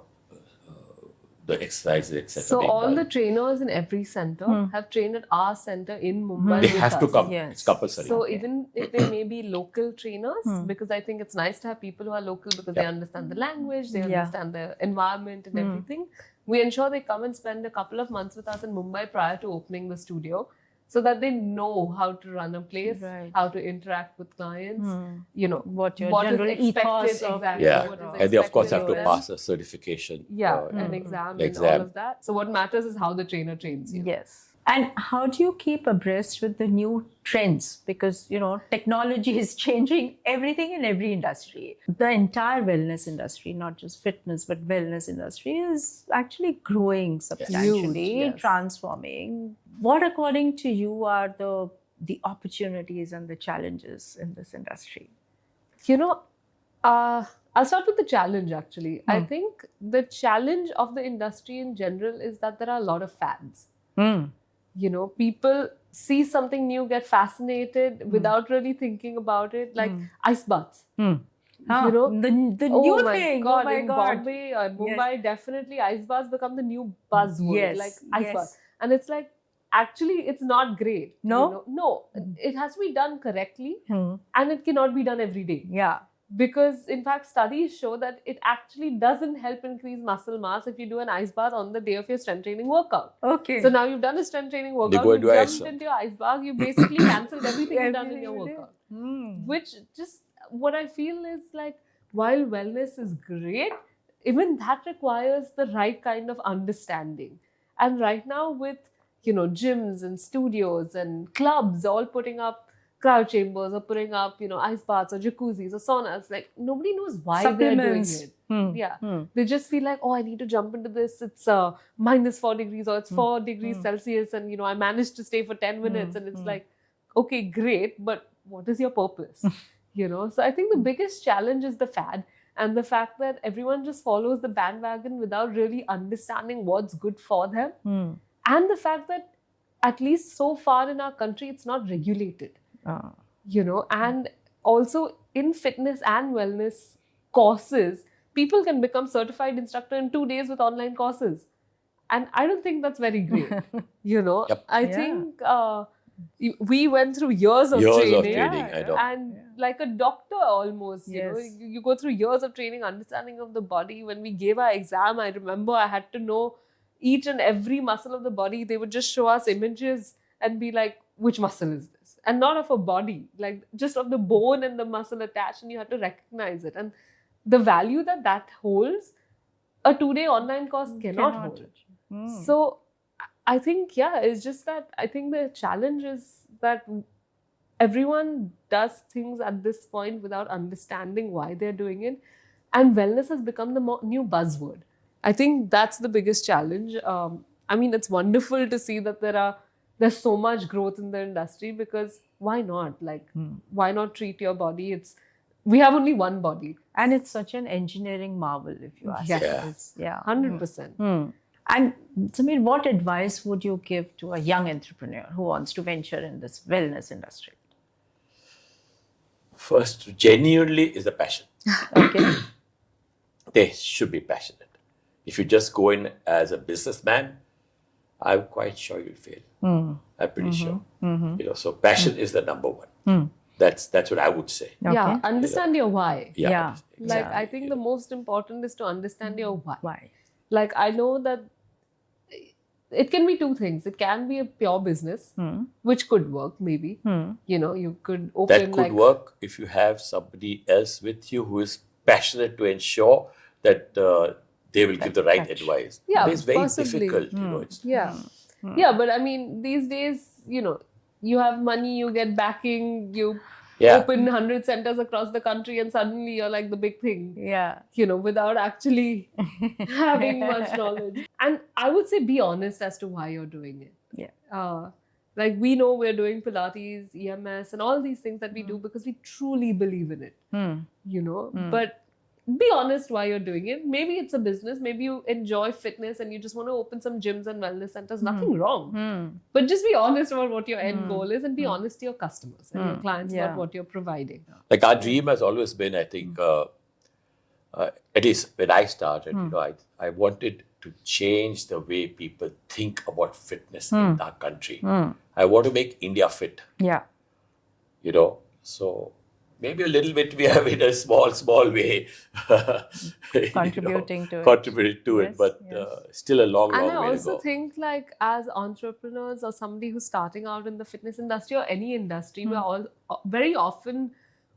exercises, etc. So being all done. the trainers in every center have trained at our center in Mumbai. They with have to us. come. Yes. It's compulsory. So even if they may be local trainers, because I think it's nice to have people who are local because they understand the language, they understand the environment and everything. We ensure they come and spend a couple of months with us in Mumbai prior to opening the studio, so that they know how to run a place, Right. how to interact with clients, What your what is general expected, ethos of exactly, Yeah, what is and they of course expected have to of them. pass a certification. An exam and all of that. So what matters is how the trainer trains you. Yes. And how do you keep abreast with the new trends? Because, technology is changing everything in every industry. The entire wellness industry, not just fitness, but wellness industry is actually growing substantially, Huge, yes. transforming. What, according to you, are the opportunities and the challenges in this industry? I'll start with the challenge actually. I think the challenge of the industry in general is that there are a lot of fads. People see something new, get fascinated without really thinking about it, like ice baths. The new thing. God, Oh my in God. Bombay or Mumbai, definitely ice baths become the new buzzword. Yes, Like ice yes. baths. And it's like, actually, it's not great. No? No, it has to be done correctly and it cannot be done every day. Yeah. Because in fact, studies show that it actually doesn't help increase muscle mass if you do an ice bath on the day of your strength training workout. Okay. So now you've done a strength training They workout, go you into ice jumped bath. into your ice bath, you basically cancelled everything you've done in your Everything you workout. did. Which just, what I feel is like, while wellness is great, even that requires the right kind of understanding. And right now with, gyms and studios and clubs all putting up cryo chambers or putting up, ice baths or jacuzzis or saunas, like nobody knows why they're doing Supplements. it. Yeah. They just feel like, I need to jump into this. It's -4 degrees or it's 4 degrees Celsius and, I managed to stay for 10 minutes and it's like, okay, great, but what is your purpose? So I think the biggest challenge is the fad and the fact that everyone just follows the bandwagon without really understanding what's good for them. And the fact that at least so far in our country, it's not regulated. And also in fitness and wellness courses, people can become certified instructor in 2 days with online courses. And I don't think that's very great. I think we went through years of training. I know. And like a doctor almost, Yes. you go through years of training, understanding of the body. When we gave our exam, I remember I had to know each and every muscle of the body. They would just show us images and be like, which muscle is this? And not of a body, like just of the bone and the muscle attached, and you had to recognize it. And the value that holds, a 2-day online course cannot hold. So I think, it's just that I think the challenge is that everyone does things at this point without understanding why they're doing it. And wellness has become the new buzzword. I think that's the biggest challenge. I mean, it's wonderful to see that there's so much growth in the industry, because why not? Like, why not treat your body? We have only one body. And it's such an engineering marvel, if you ask Yes. me. Yeah. Yeah. 100%. And Sameer, what advice would you give to a young entrepreneur who wants to venture in this wellness industry? First, genuinely is the passion. Okay. They should be passionate. If you just go in as a businessman, I'm quite sure you'll fail. I'm pretty sure. So passion is the number one. That's what I would say. Yeah, understand your why. Yeah. Like, I think the most important is to understand your why. Why? Like, I know that it can be two things. It can be a pure business, which could work maybe. You could open That could work if you have somebody else with you who is passionate to ensure that they will give the right advice. Yeah, But it's very possibly. difficult. It's, Yeah. Yeah, but I mean, these days, you have money, you get backing, you open 100 centers across the country, and suddenly you're like the big thing. Yeah. Without actually having much knowledge. And I would say be honest as to why you're doing it. Yeah. Like, we know we're doing Pilates, EMS, and all these things that we do because we truly believe in it. But be honest why you're doing it. Maybe it's a business, maybe you enjoy fitness and you just want to open some gyms and wellness centers. Nothing wrong. But just be honest about what your end goal is, and be honest to your customers and your clients about what you're providing. like our dream has always been, I think, at least when I started, I wanted to change the way people think about fitness in our country. I want to make India fit. Yeah. So maybe a little bit we have in a small way Contributing to it. contributed to Yes, it, but yes. Still a long And I way to also go. think, like, as entrepreneurs or somebody who's starting out in the fitness industry or any industry, we're all very often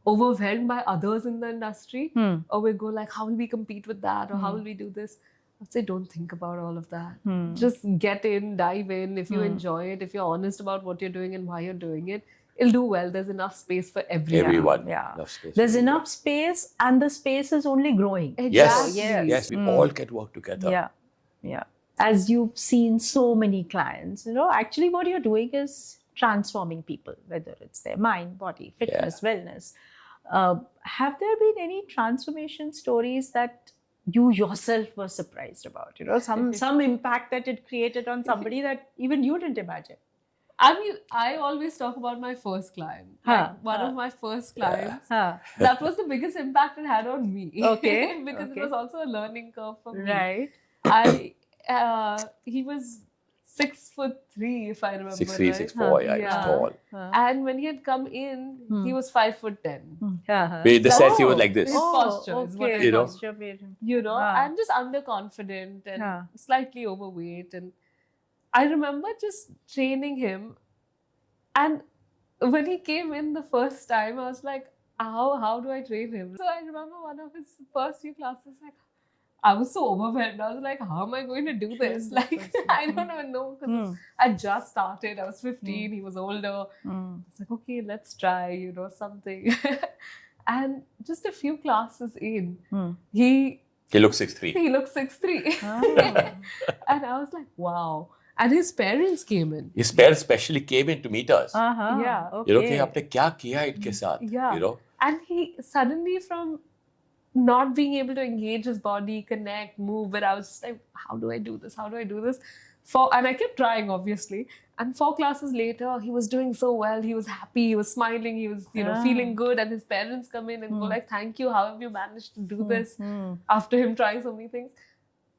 overwhelmed by others in the industry, or we go like, how will we compete with that, or how will we do this? I'd say don't think about all of that. Just get in, dive in. If you enjoy it, if you're honest about what you're doing and why you're doing it, it'll do well. There's enough space for everyone. Yeah. Enough space There's for enough space, and the space is only growing. Yes, Exactly. yes, we all can work together. Yeah. Yeah. As you've seen so many clients, actually what you're doing is transforming people, whether it's their mind, body, fitness, wellness. Have there been any transformation stories that you yourself were surprised about? Some impact that it created on somebody that even you didn't imagine. I mean, I always talk about my first client. Like, one of my first clients. That was the biggest impact it had on me. Okay, Because okay. it was also a learning curve for me. Right. He was 6'3", if I remember 6'3", right. 6'4", yeah, Yeah. he's tall. And when he had come in, he was 5'10". In the sense he was like this. His posture is what I You know. Posture made him. And just underconfident and slightly overweight. And I remember just training him. And when he came in the first time, I was like, how do I train him? So I remember one of his first few classes, like, I was so overwhelmed. I was like, how am I going to do this? Like, I don't even know, because I just started. I was 15, he was older. I was like, okay, let's try, something. And just a few classes in, he looks 6'3". looked 6'3". And I was like, wow. And his parents came in. His parents specially came in to meet us. Yeah. Okay. कि आपने क्या किया इनके साथ? Yeah. And he suddenly, from not being able to engage his body, connect, move, where I was just like, how do I do this? How do I do this? And I kept trying, obviously. And 4 classes later, he was doing so well. He was happy. He was smiling. He was, feeling good. And his parents come in and go like, thank you. How have you managed to do this after him trying so many things?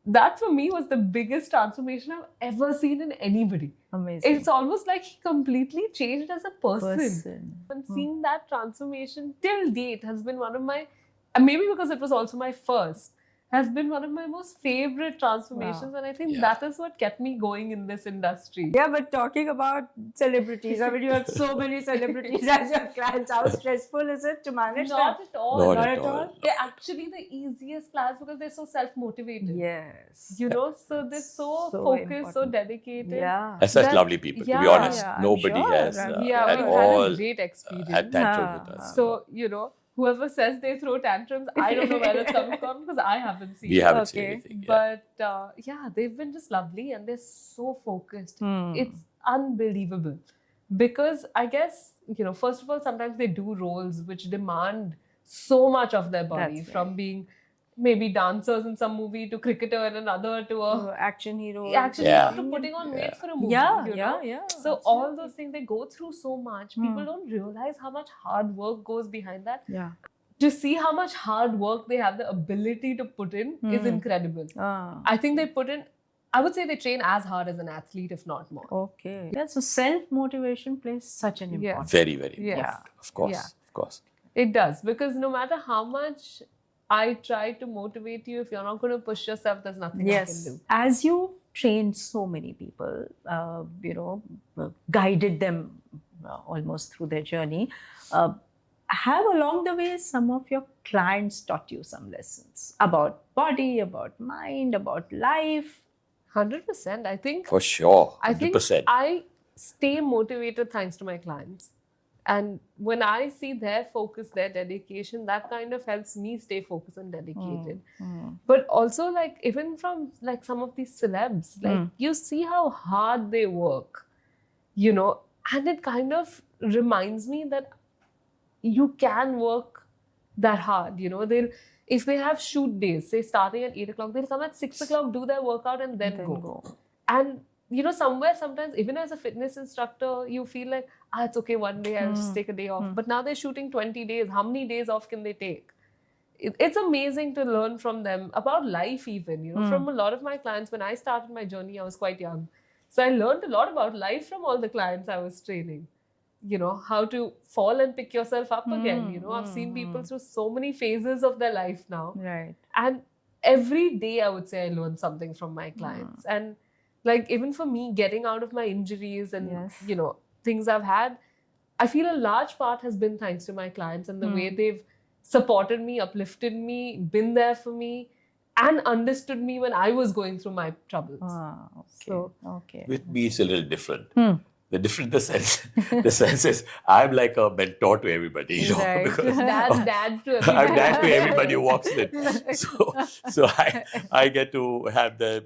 That for me was the biggest transformation I've ever seen in anybody. Amazing. It's almost like he completely changed as a person. And seeing that transformation till date has been one of my, and maybe because it was also my first, has been one of my most favorite transformations. And I think that is what kept me going in this industry. Yeah, but talking about celebrities, I mean, you have so many celebrities as your clients. How stressful is it to manage Not that? at all. Not at all. At actually the easiest class because they're so self-motivated. Yes. You know, so they're so So focused, so important. dedicated. Yeah. That's such That- lovely people. To be yeah, honest, yeah, I'm nobody sure. has Yeah, at we've all had a great experience. had tantrum with us. So, you know, whoever says they throw tantrums, I don't know where it's coming from because I haven't seen We it. haven't seen Okay. anything. Yeah. But yeah, they've been just lovely and they're so focused. Hmm. It's unbelievable. Because I guess, you know, first of all, sometimes they do roles which demand so much of their body, That's right. from being maybe dancers in some movie to cricketer in another to a Action hero. actually Yeah. to putting on weight Yeah. for a movie. Yeah, you yeah, know? yeah. So all those things, they go through so much. People don't realize how much hard work goes behind that. Yeah. To see how much hard work they have the ability to put in is incredible. I think they put in, I would say they train as hard as an athlete, if not more. Okay. Yeah. So self-motivation plays such an Yes. important. Very, very Yes. important. Of course. Yeah. Of course. It does, because no matter how much I try to motivate you, if you're not going to push yourself, there's nothing I can Yes. do. As you trained so many people, guided them almost through their journey, have along the way some of your clients taught you some lessons about body, about mind, about life? 100%. I think For sure. I think 100%. I stay motivated thanks to my clients. And when I see their focus, their dedication, that kind of helps me stay focused and dedicated. But also, like, even from like some of these celebs, like you see how hard they work, you know, and it kind of reminds me that you can work that hard, you know. If they have shoot days, say starting at 8 o'clock, they'll come at 6 o'clock, do their workout, and then go. And you know, sometimes, even as a fitness instructor, you feel like, it's okay, one day I'll just take a day off. But now they're shooting 20 days. How many days off can they take? It's amazing to learn from them about life, even, you know. From a lot of my clients, when I started my journey, I was quite young. So I learned a lot about life from all the clients I was training. You know, how to fall and pick yourself up again. You know, I've seen people through so many phases of their life now. Right. And every day, I would say I learn something from my clients. And like, even for me, getting out of my injuries and, Yes. you know, things I've had, I feel a large part has been thanks to my clients and the way they've supported me, uplifted me, been there for me, and understood me when I was going through my troubles. Okay. So- okay. With me, it's a little different. The different the sense is I'm like a mentor to everybody, you know, Right. because Dad's dad to I'm everybody. dad to everybody who walks in. So I get to have them.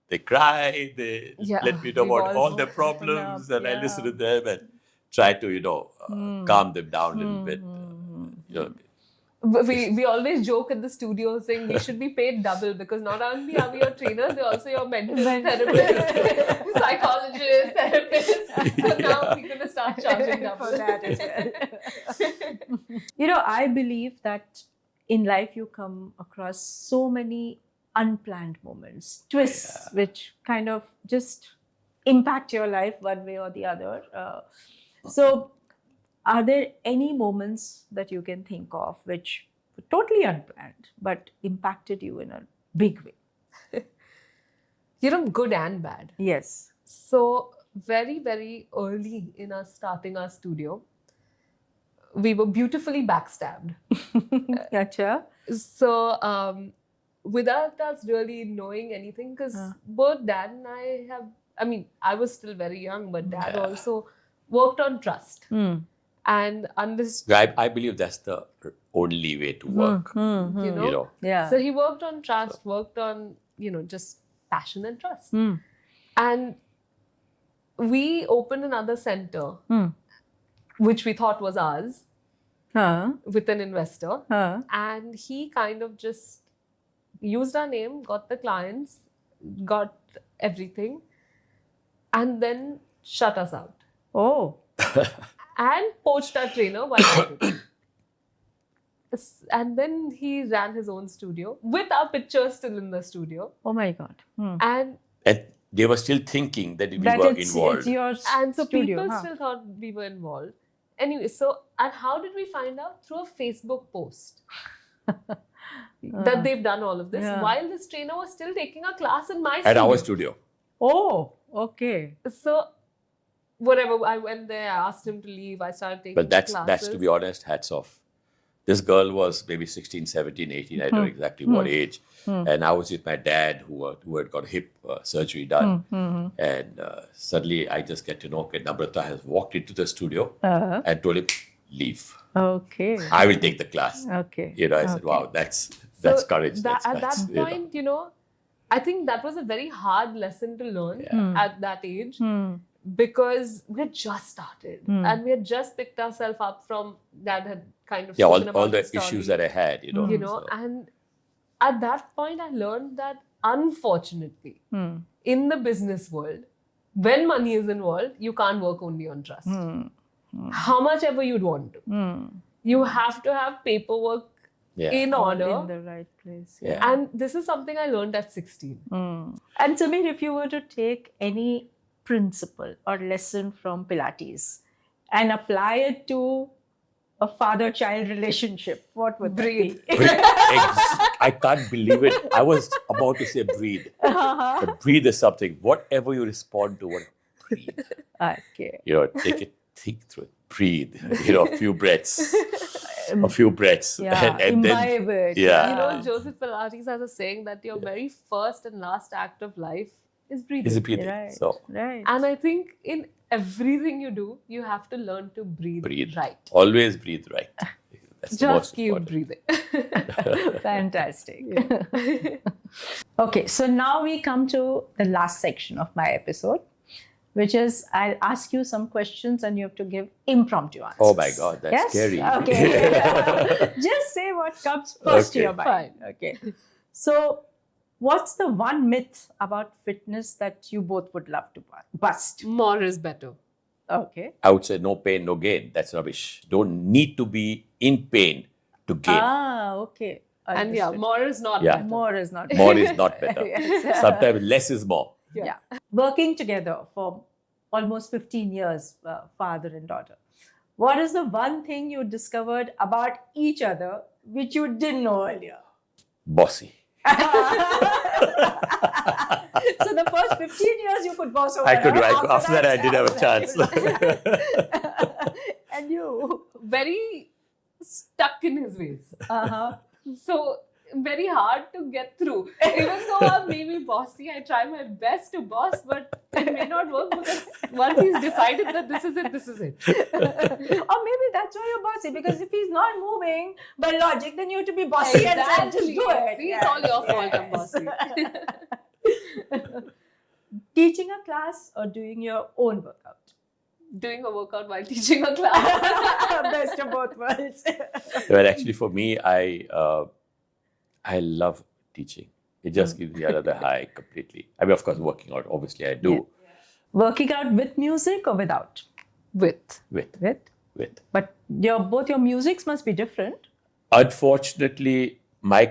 They cry. They Yeah, let me know we've about all all their opened problems, up, and I listen yeah. to them and try to, you know, calm them down a little bit. You know, We always joke at the studio saying we should be paid double because not only are we your trainers, we're also your mental therapists, psychologists, therapists. So now we're going to start charging double. For that as well. You know, I believe that in life you come across so many unplanned moments, twists, which kind of just impact your life one way or the other. So, are there any moments that you can think of which were totally unplanned but impacted you in a big way? You know, good and bad. Yes. So very, very early in us starting our studio, we were beautifully backstabbed. Gotcha. So without us really knowing anything, because both Dad and I have, I mean, I was still very young, but Dad also worked on trust and understood, I believe that's the only way to work. you know. You know, Yeah. So he worked on trust, worked on, you know, just passion and trust. And we opened another center, which we thought was ours, with an investor. And he kind of just used our name, got the clients, got everything, and then shut us out. Oh. And poached our trainer while at it. And then he ran his own studio with our pictures still in the studio. Oh my God. And they were still thinking that we That were it's involved. your And so studio, people huh? still thought we were involved. Anyway, so, and how did we find out? Through a Facebook post that they've done all of this Yeah. while this trainer was still taking a class in my At studio. our studio. Oh, okay. So, whatever, I went there, I asked him to leave, I started taking But that's classes. to be honest, hats off. This girl was maybe 16, 17, 18, I don't know exactly what age. And I was with my dad who had got hip surgery done. And suddenly I just get to know, okay, Namrata has walked into the studio and told him, leave. Okay. I will take the class. Okay. I said, wow, that's So courage. At that that's, point, I think that was a very hard lesson to learn at that age because we had just started and we had just picked ourselves up from Dad had kind of spoken about all the story, issues that I had, so. and at that point I learned that unfortunately in the business world, when money is involved, you can't work only on trust. How much ever you'd want to. You have to have paperwork in order. In the right place. Yeah. And this is something I learned at 16. And Samir, if you were to take any principle or lesson from Pilates and apply it to a father-child relationship, what would Breathe. that be? I can't believe it. I was about to say breathe. But breathe is something. Whatever you respond to, breathe. Okay. Take it, think through it. Breathe. A few breaths. A few breaths. Yeah, and then, imbibe it. yeah. Joseph Pilates has a saying that your very first and last act of life is breathing. Is it breathing? Right. So Right. And I think in everything you do, you have to learn to breathe right. always breathe right. That's the Just most keep important. breathing. Fantastic. Okay, so now we come to the last section of my episode, which is I'll ask you some questions and you have to give impromptu answers. Oh my God, that's Yes? scary. Okay. Just say what comes first to Okay. your mind. Okay. So, what's the one myth about fitness that you both would love to bust? More is better. Okay. I would say no pain, no gain. That's rubbish. Don't need to be in pain to gain. Okay. And yeah, Understood. more is not Yeah. better. More is not More is not better. Yes. Sometimes less is more. Yeah. Working together for almost 15 years, father and daughter. What is the one thing you discovered about each other which you didn't know earlier? Bossy. So the first 15 years you could boss over I could. her. After that, I didn't have a chance. And you? Very stuck in his ways. Uh-huh. So very hard to get through. Even though I'm maybe bossy, I try my best to boss, but it may not work because once he's decided that this is it, this is it. Or maybe that's why you're bossy, because if he's not moving by logic, then you have to be bossy and just do it. See, it's all your fault, I'm bossy. Teaching a class or doing your own workout? Doing a workout while teaching a class. Best of both worlds. Well, actually, for me, I love teaching. It just gives me another high completely. I mean, of course, working out, obviously, I do. Yeah. Working out with music or without? With. With. But both your musics must be different. Unfortunately,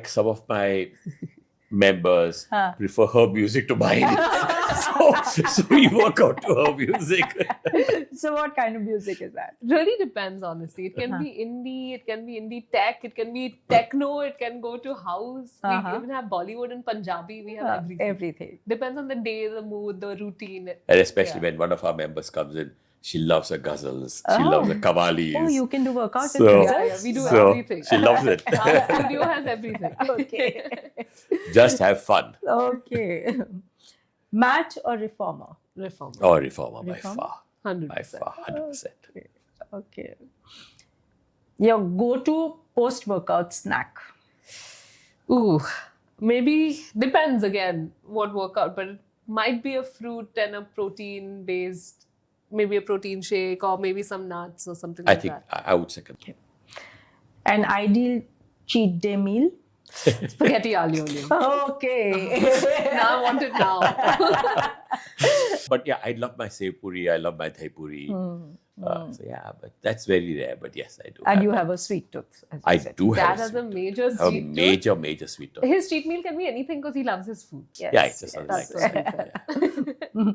some of my members prefer her music to mine. so we work out to her music. So what kind of music is that? Really depends, honestly. It can be indie, it can be indie tech, it can be techno, it can go to house. We even have Bollywood and Punjabi. We have everything. Everything. Depends on the day, the mood, the routine. And especially when one of our members comes in, she loves her ghazals. She loves the qawwalis. Oh, you can do workout So- with Yeah, music? we do So everything. she loves it. Our studio has everything. Okay. Just have fun. Okay. Matt or reformer? Reform. Or reformer by Reformer? far. 100%. By far, 100%. Okay. Your go-to post-workout snack? Ooh, maybe depends again what workout, but it might be a fruit and a protein based, maybe a protein shake or maybe some nuts or something I like think that. I would second. An ideal cheat day meal? Spaghetti aglio olio. Okay. Now I want it now. But yeah, I love my sev puri. I love my thai puri. So yeah, but that's very rare. But yes, I do. And you have a sweet tooth. As you I said. do have Dad has a sweet major tooth. A street tooth. major sweet tooth. His cheat meal can be anything because he loves his food. Yes, Yeah, it's just yes. something like that. Yeah.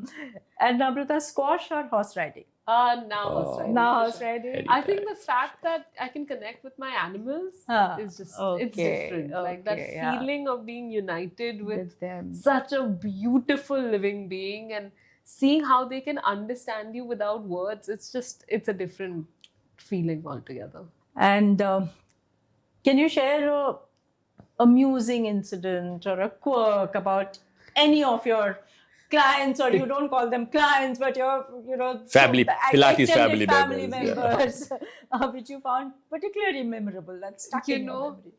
And Namrata, squash or horse riding? Now horse riding. Now for horse sure. riding. I think the fact that I can connect with my animals is just, it's okay, different. Like that okay, yeah. feeling of being united with them. such a beautiful living being and seeing how they can understand you without words. It's a different feeling altogether. And Can you share a amusing incident or a quirk about any of your clients, or you don't call them clients, but your, Family, Pilates extended family members, members, which you found particularly memorable, that stuck in your memory?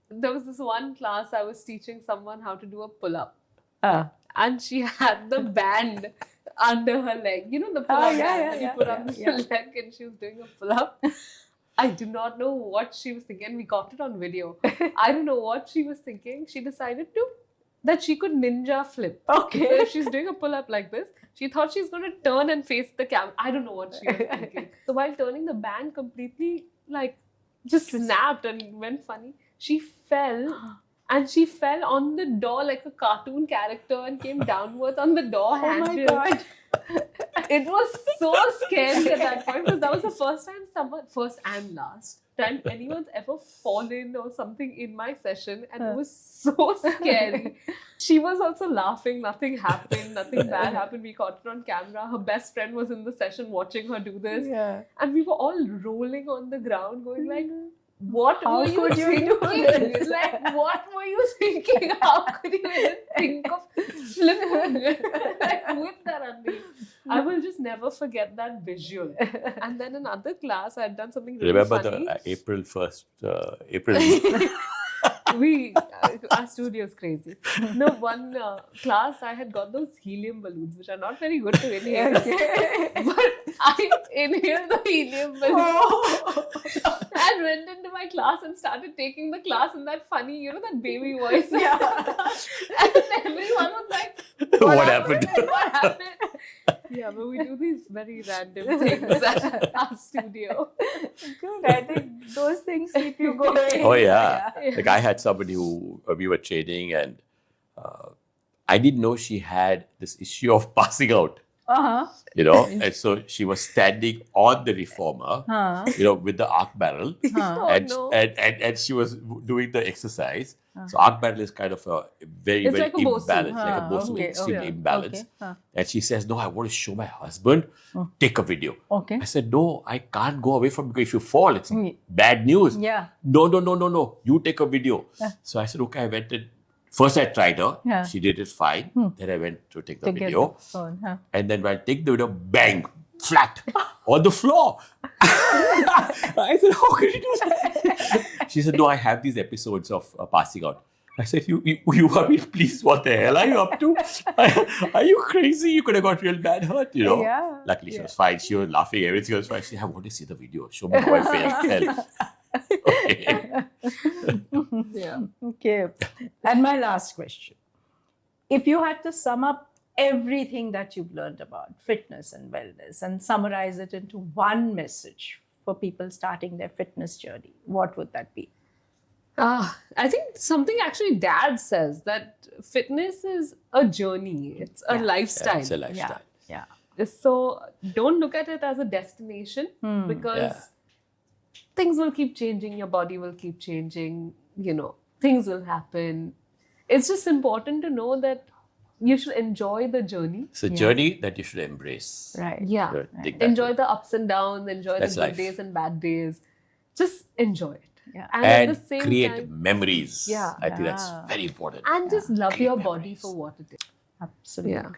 There was this one class I was teaching someone how to do a pull-up. Ah. And she had the band under her leg. You know the pull-up band that you put on your leg, and she was doing a pull-up. I do not know what she was thinking. We got it on video. I don't know what she was thinking. She decided that she could ninja flip. Okay. So if she's doing a pull-up like this, she thought she's going to turn and face the camera. I don't know what she was thinking. So while turning, the band completely just snapped and went funny. She fell. And she fell on the door like a cartoon character and came downwards on the door handle. Oh my God. It was so scary at that point, because that was the first and last time anyone's ever fallen or something in my session, and it was so scary. She was also laughing. Nothing happened. Nothing bad happened. We caught it on camera. Her best friend was in the session watching her do this. Yeah. And we were all rolling on the ground going like, what How were you could you do thinking? this? Like, what were you thinking? How could you even think of flipping with that underneath? I will just never forget that visual. And then in other class, I had done something really Remember funny. the April 1st, April. Our studio is crazy. No, one class I had got those helium balloons, which are not very good to inhale. But I inhaled the helium balloon and went into my class and started taking the class in that funny, that baby voice. Yeah. And everyone was like, What happened? What happened? Yeah, but we do these very random things at our studio. Good. I think those things keep you going. Oh, yeah. Like I had somebody who we were training, and I didn't know she had this issue of passing out. Uh-huh. And so she was standing on the reformer, with the arc barrel, and she was doing the exercise. So arc barrel is kind of a very, It's very like a Bosu. imbalanced, like a Bosu, extremely imbalanced. And she says, "No, I want to show my husband. Take a video." Okay. I said, "No, I can't go away from, because if you fall, it's bad news." Yeah. No. You take a video. So I said, "Okay." I went and first I tried her. Yeah. She did it fine. Then I went to take the To get video. the phone, And then when I take the video, bang, flat on the floor. I said, "How can you do that?" She said, "No, I have these episodes of passing out." I said, you are me, please, what the hell are you up to? Are you crazy? You could have got real bad hurt, Yeah. Luckily, she was fine. She was laughing. Everything was fine. She said, "I want to see the video. Show me how I fell." Okay. Yeah. Okay. And my last question. If you had to sum up everything that you've learned about fitness and wellness and summarize it into one message for people starting their fitness journey, what would that be? I think something actually Dad says, that fitness is a journey. It's a lifestyle. It's a lifestyle. Yeah. So don't look at it as a destination, because things will keep changing. Your body will keep changing. Things will happen. It's just important to know that you should enjoy the journey. It's a journey that you should embrace. Right. Yeah. Good. Think that Enjoy way. the ups and downs. Enjoy That's the good life. days and bad days. Just enjoy it. Yeah. And at And the same create time, memories. Yeah. I think that's Yeah. very important. and just love Create your body memories. for what it is. Absolutely. Yeah.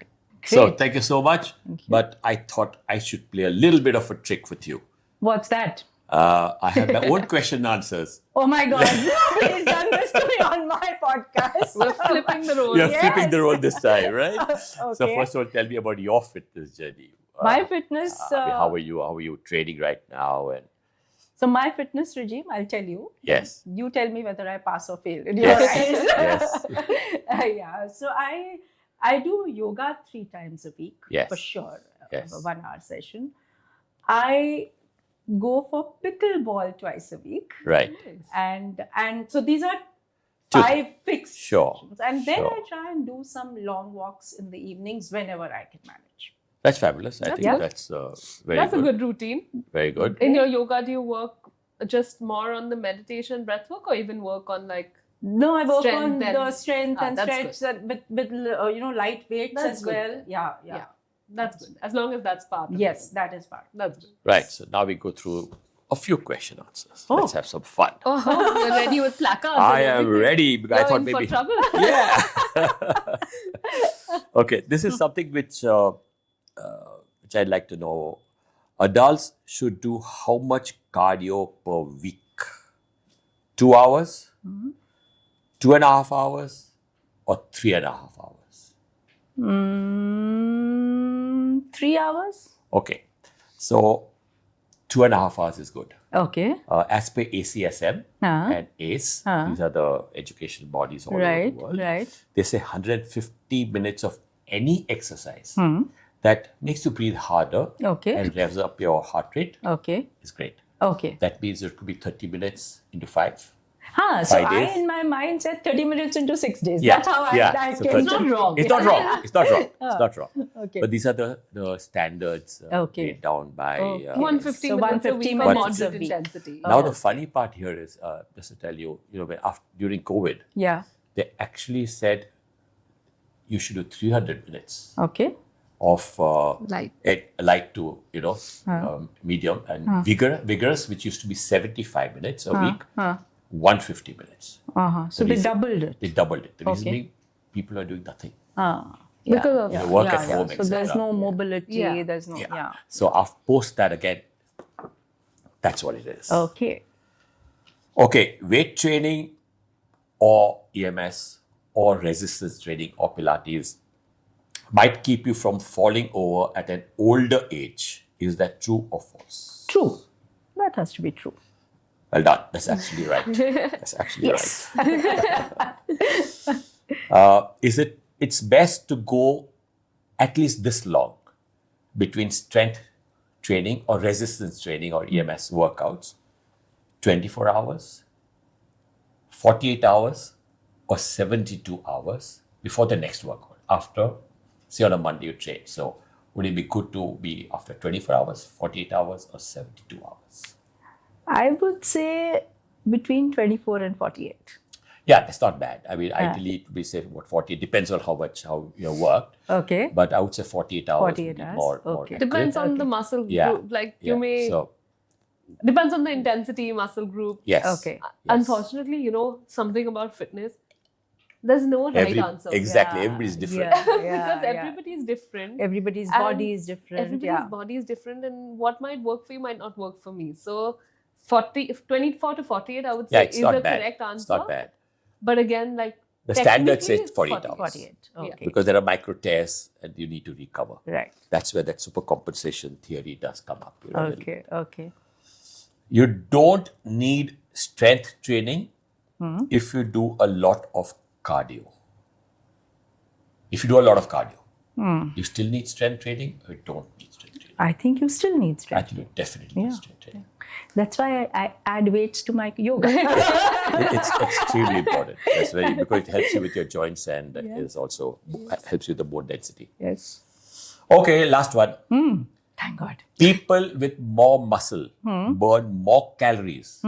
So Great. thank you so much. But I thought I should play a little bit of a trick with you. What's that? I have my own question and answers. Oh my God. Nobody's done this to me on my podcast. We're flipping the role. We are Yes. flipping the role this time, right? So Okay. first of all, tell me about your fitness journey. My fitness. How are you? How are you training right now? And So my fitness regime, I'll tell you. yes, You tell me whether I pass or fail. In your Yes. eyes. Yes. Yeah. So I do yoga 3 times a week. Yes. For sure. Yes. A 1-hour session. I go for pickleball twice a week. right. And so these are Two. 5 fixed Sure. sessions. And then Sure. I try and do some long walks in the evenings whenever I can manage. That's fabulous. I That's think good. that's very That's good. a good routine. Very good. In your yoga, do you work just more on the meditation breath work, or even work on No, I work Strength on and- the strength and that's stretch with light weights That's as good. well. Yeah. Yeah. That's good. As long as that's part of Yes, it. that is part. That's good. Right. So now we go through a few question answers. Oh. Let's have some fun. Oh, you're ready with placards. I and am everything. ready because I You're thought in maybe. for trouble. Yeah. Okay, this is something which I'd like to know. Adults should do how much cardio per week? 2 hours, 2.5 hours, or 3.5 hours? 3 hours? Okay, so 2.5 hours is good. Okay. As per ACSM and ACE, these are the education bodies all over Right, the world. right. They say 150 minutes of any exercise that makes you breathe harder Okay. and revs up your heart rate Okay. is great. Okay. That means it could be 30 minutes into 5. So 5 I, days. in my mind, said 30 minutes into 6 days. Yeah, That's how I so came 30 to. not wrong. It's not wrong. It's not wrong. It's not wrong. Okay. But these are the standards Okay. laid down by. Okay. 150 So minutes a 150 week of minutes a moderate week. intensity. Now the funny part here is just to tell you, when during COVID, Yeah. they actually said you should do 300 minutes Okay. of Light. light to medium and vigorous, which used to be 75 minutes a week, 150 minutes. So they doubled it. They doubled it. The reason Okay. being, people are doing nothing. Because of They work at Yeah, home, So there's etc. no mobility. Yeah. There's no. Yeah. So after post that again, that's what it is. Okay. Okay, weight training or EMS or resistance training or Pilates might keep you from falling over at an older age. Is that true or false? True. That has to be true. Well done. That's actually right. That's actually Yes. right. It's best to go at least this long between strength training or resistance training or EMS workouts, 24 hours, 48 hours, or 72 hours before the next workout. After, say on a Monday you train. So would it be good to be after 24 hours, 48 hours, or 72 hours? I would say between 24 and 48. Yeah, that's not bad. I mean, ideally it would be say what 48. Depends on how you worked. Okay. But I would say 48 hours 48 would be hours, more okay. accurate. Depends on the muscle Yeah. group. Like Yeah. you may So depends on the intensity muscle group. yes. Okay. Yes. Unfortunately, something about fitness. There's no right answer. Exactly. Yeah, Everybody's different. Because everybody's different. Everybody's And body is different. Everybody's body is different, and what might work for you might not work for me. So 24 to 48, I would Yeah, say, it's is not the bad. correct answer. It's not bad. But again, like The standard technically says it's 48 hours. 48. Yeah. Okay. Because there are micro tears and you need to recover. Right. That's where that supercompensation theory does come up. Okay. Okay. You don't need strength training if you do a lot of cardio. If you do a lot of cardio, you still need strength training or you don't need strength training? I think you still need I strength. think you definitely need strength training. That's why I add weights to my yoga. It's extremely important. That's because it helps you with your joints and is also helps you with the bone density. Yes. Okay, last one. Thank God. People with more muscle burn more calories.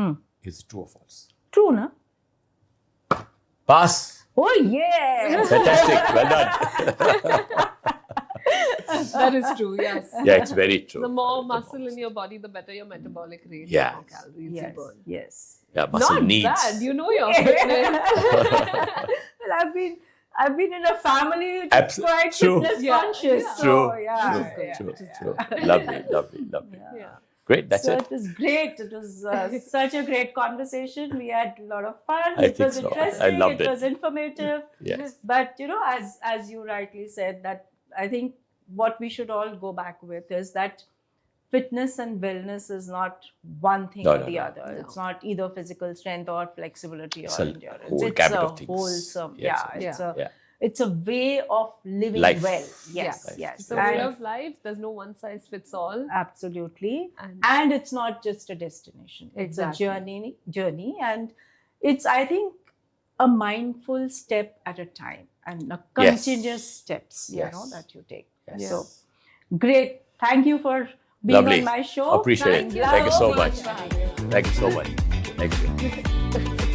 Is it true or false? True, na? Pass. Oh, yeah. Fantastic. Well done. that is true. Yes. Yeah, it's very true. The more muscle in your body, the better your metabolic rate. Yeah. The more calories Yes. you burn. Yes. Yeah, muscle Not needs. bad. You know your fitness. Well, I've been in a family which is quite True. fitness Yeah. conscious. Yeah. So, True. yeah. True. Lovely. Yeah. Great. That's So it. it was great. It was such a great conversation. We had a lot of fun. I It think was so. I interesting. loved it. was informative. Yes. But as you rightly said, that I think what we should all go back with is that fitness and wellness is not one thing No, or no, the no. other. It's not either physical strength or flexibility It's or a endurance. whole It's gamut a of things. wholesome. Yes, Yeah, Yeah. it's a way of living Life. well. Yes, Yeah. yes. It's a way And of life. There's no one size fits all. absolutely. And And it's not just a destination. It's Exactly. a journey, and it's, I think, a mindful step at a time and a Yes. continuous steps, Yes. that you take. Yes. So great. Thank you for being Lovely. on my show. Appreciate it. And Thank you so lovely. much. Thank you so much. Thank you.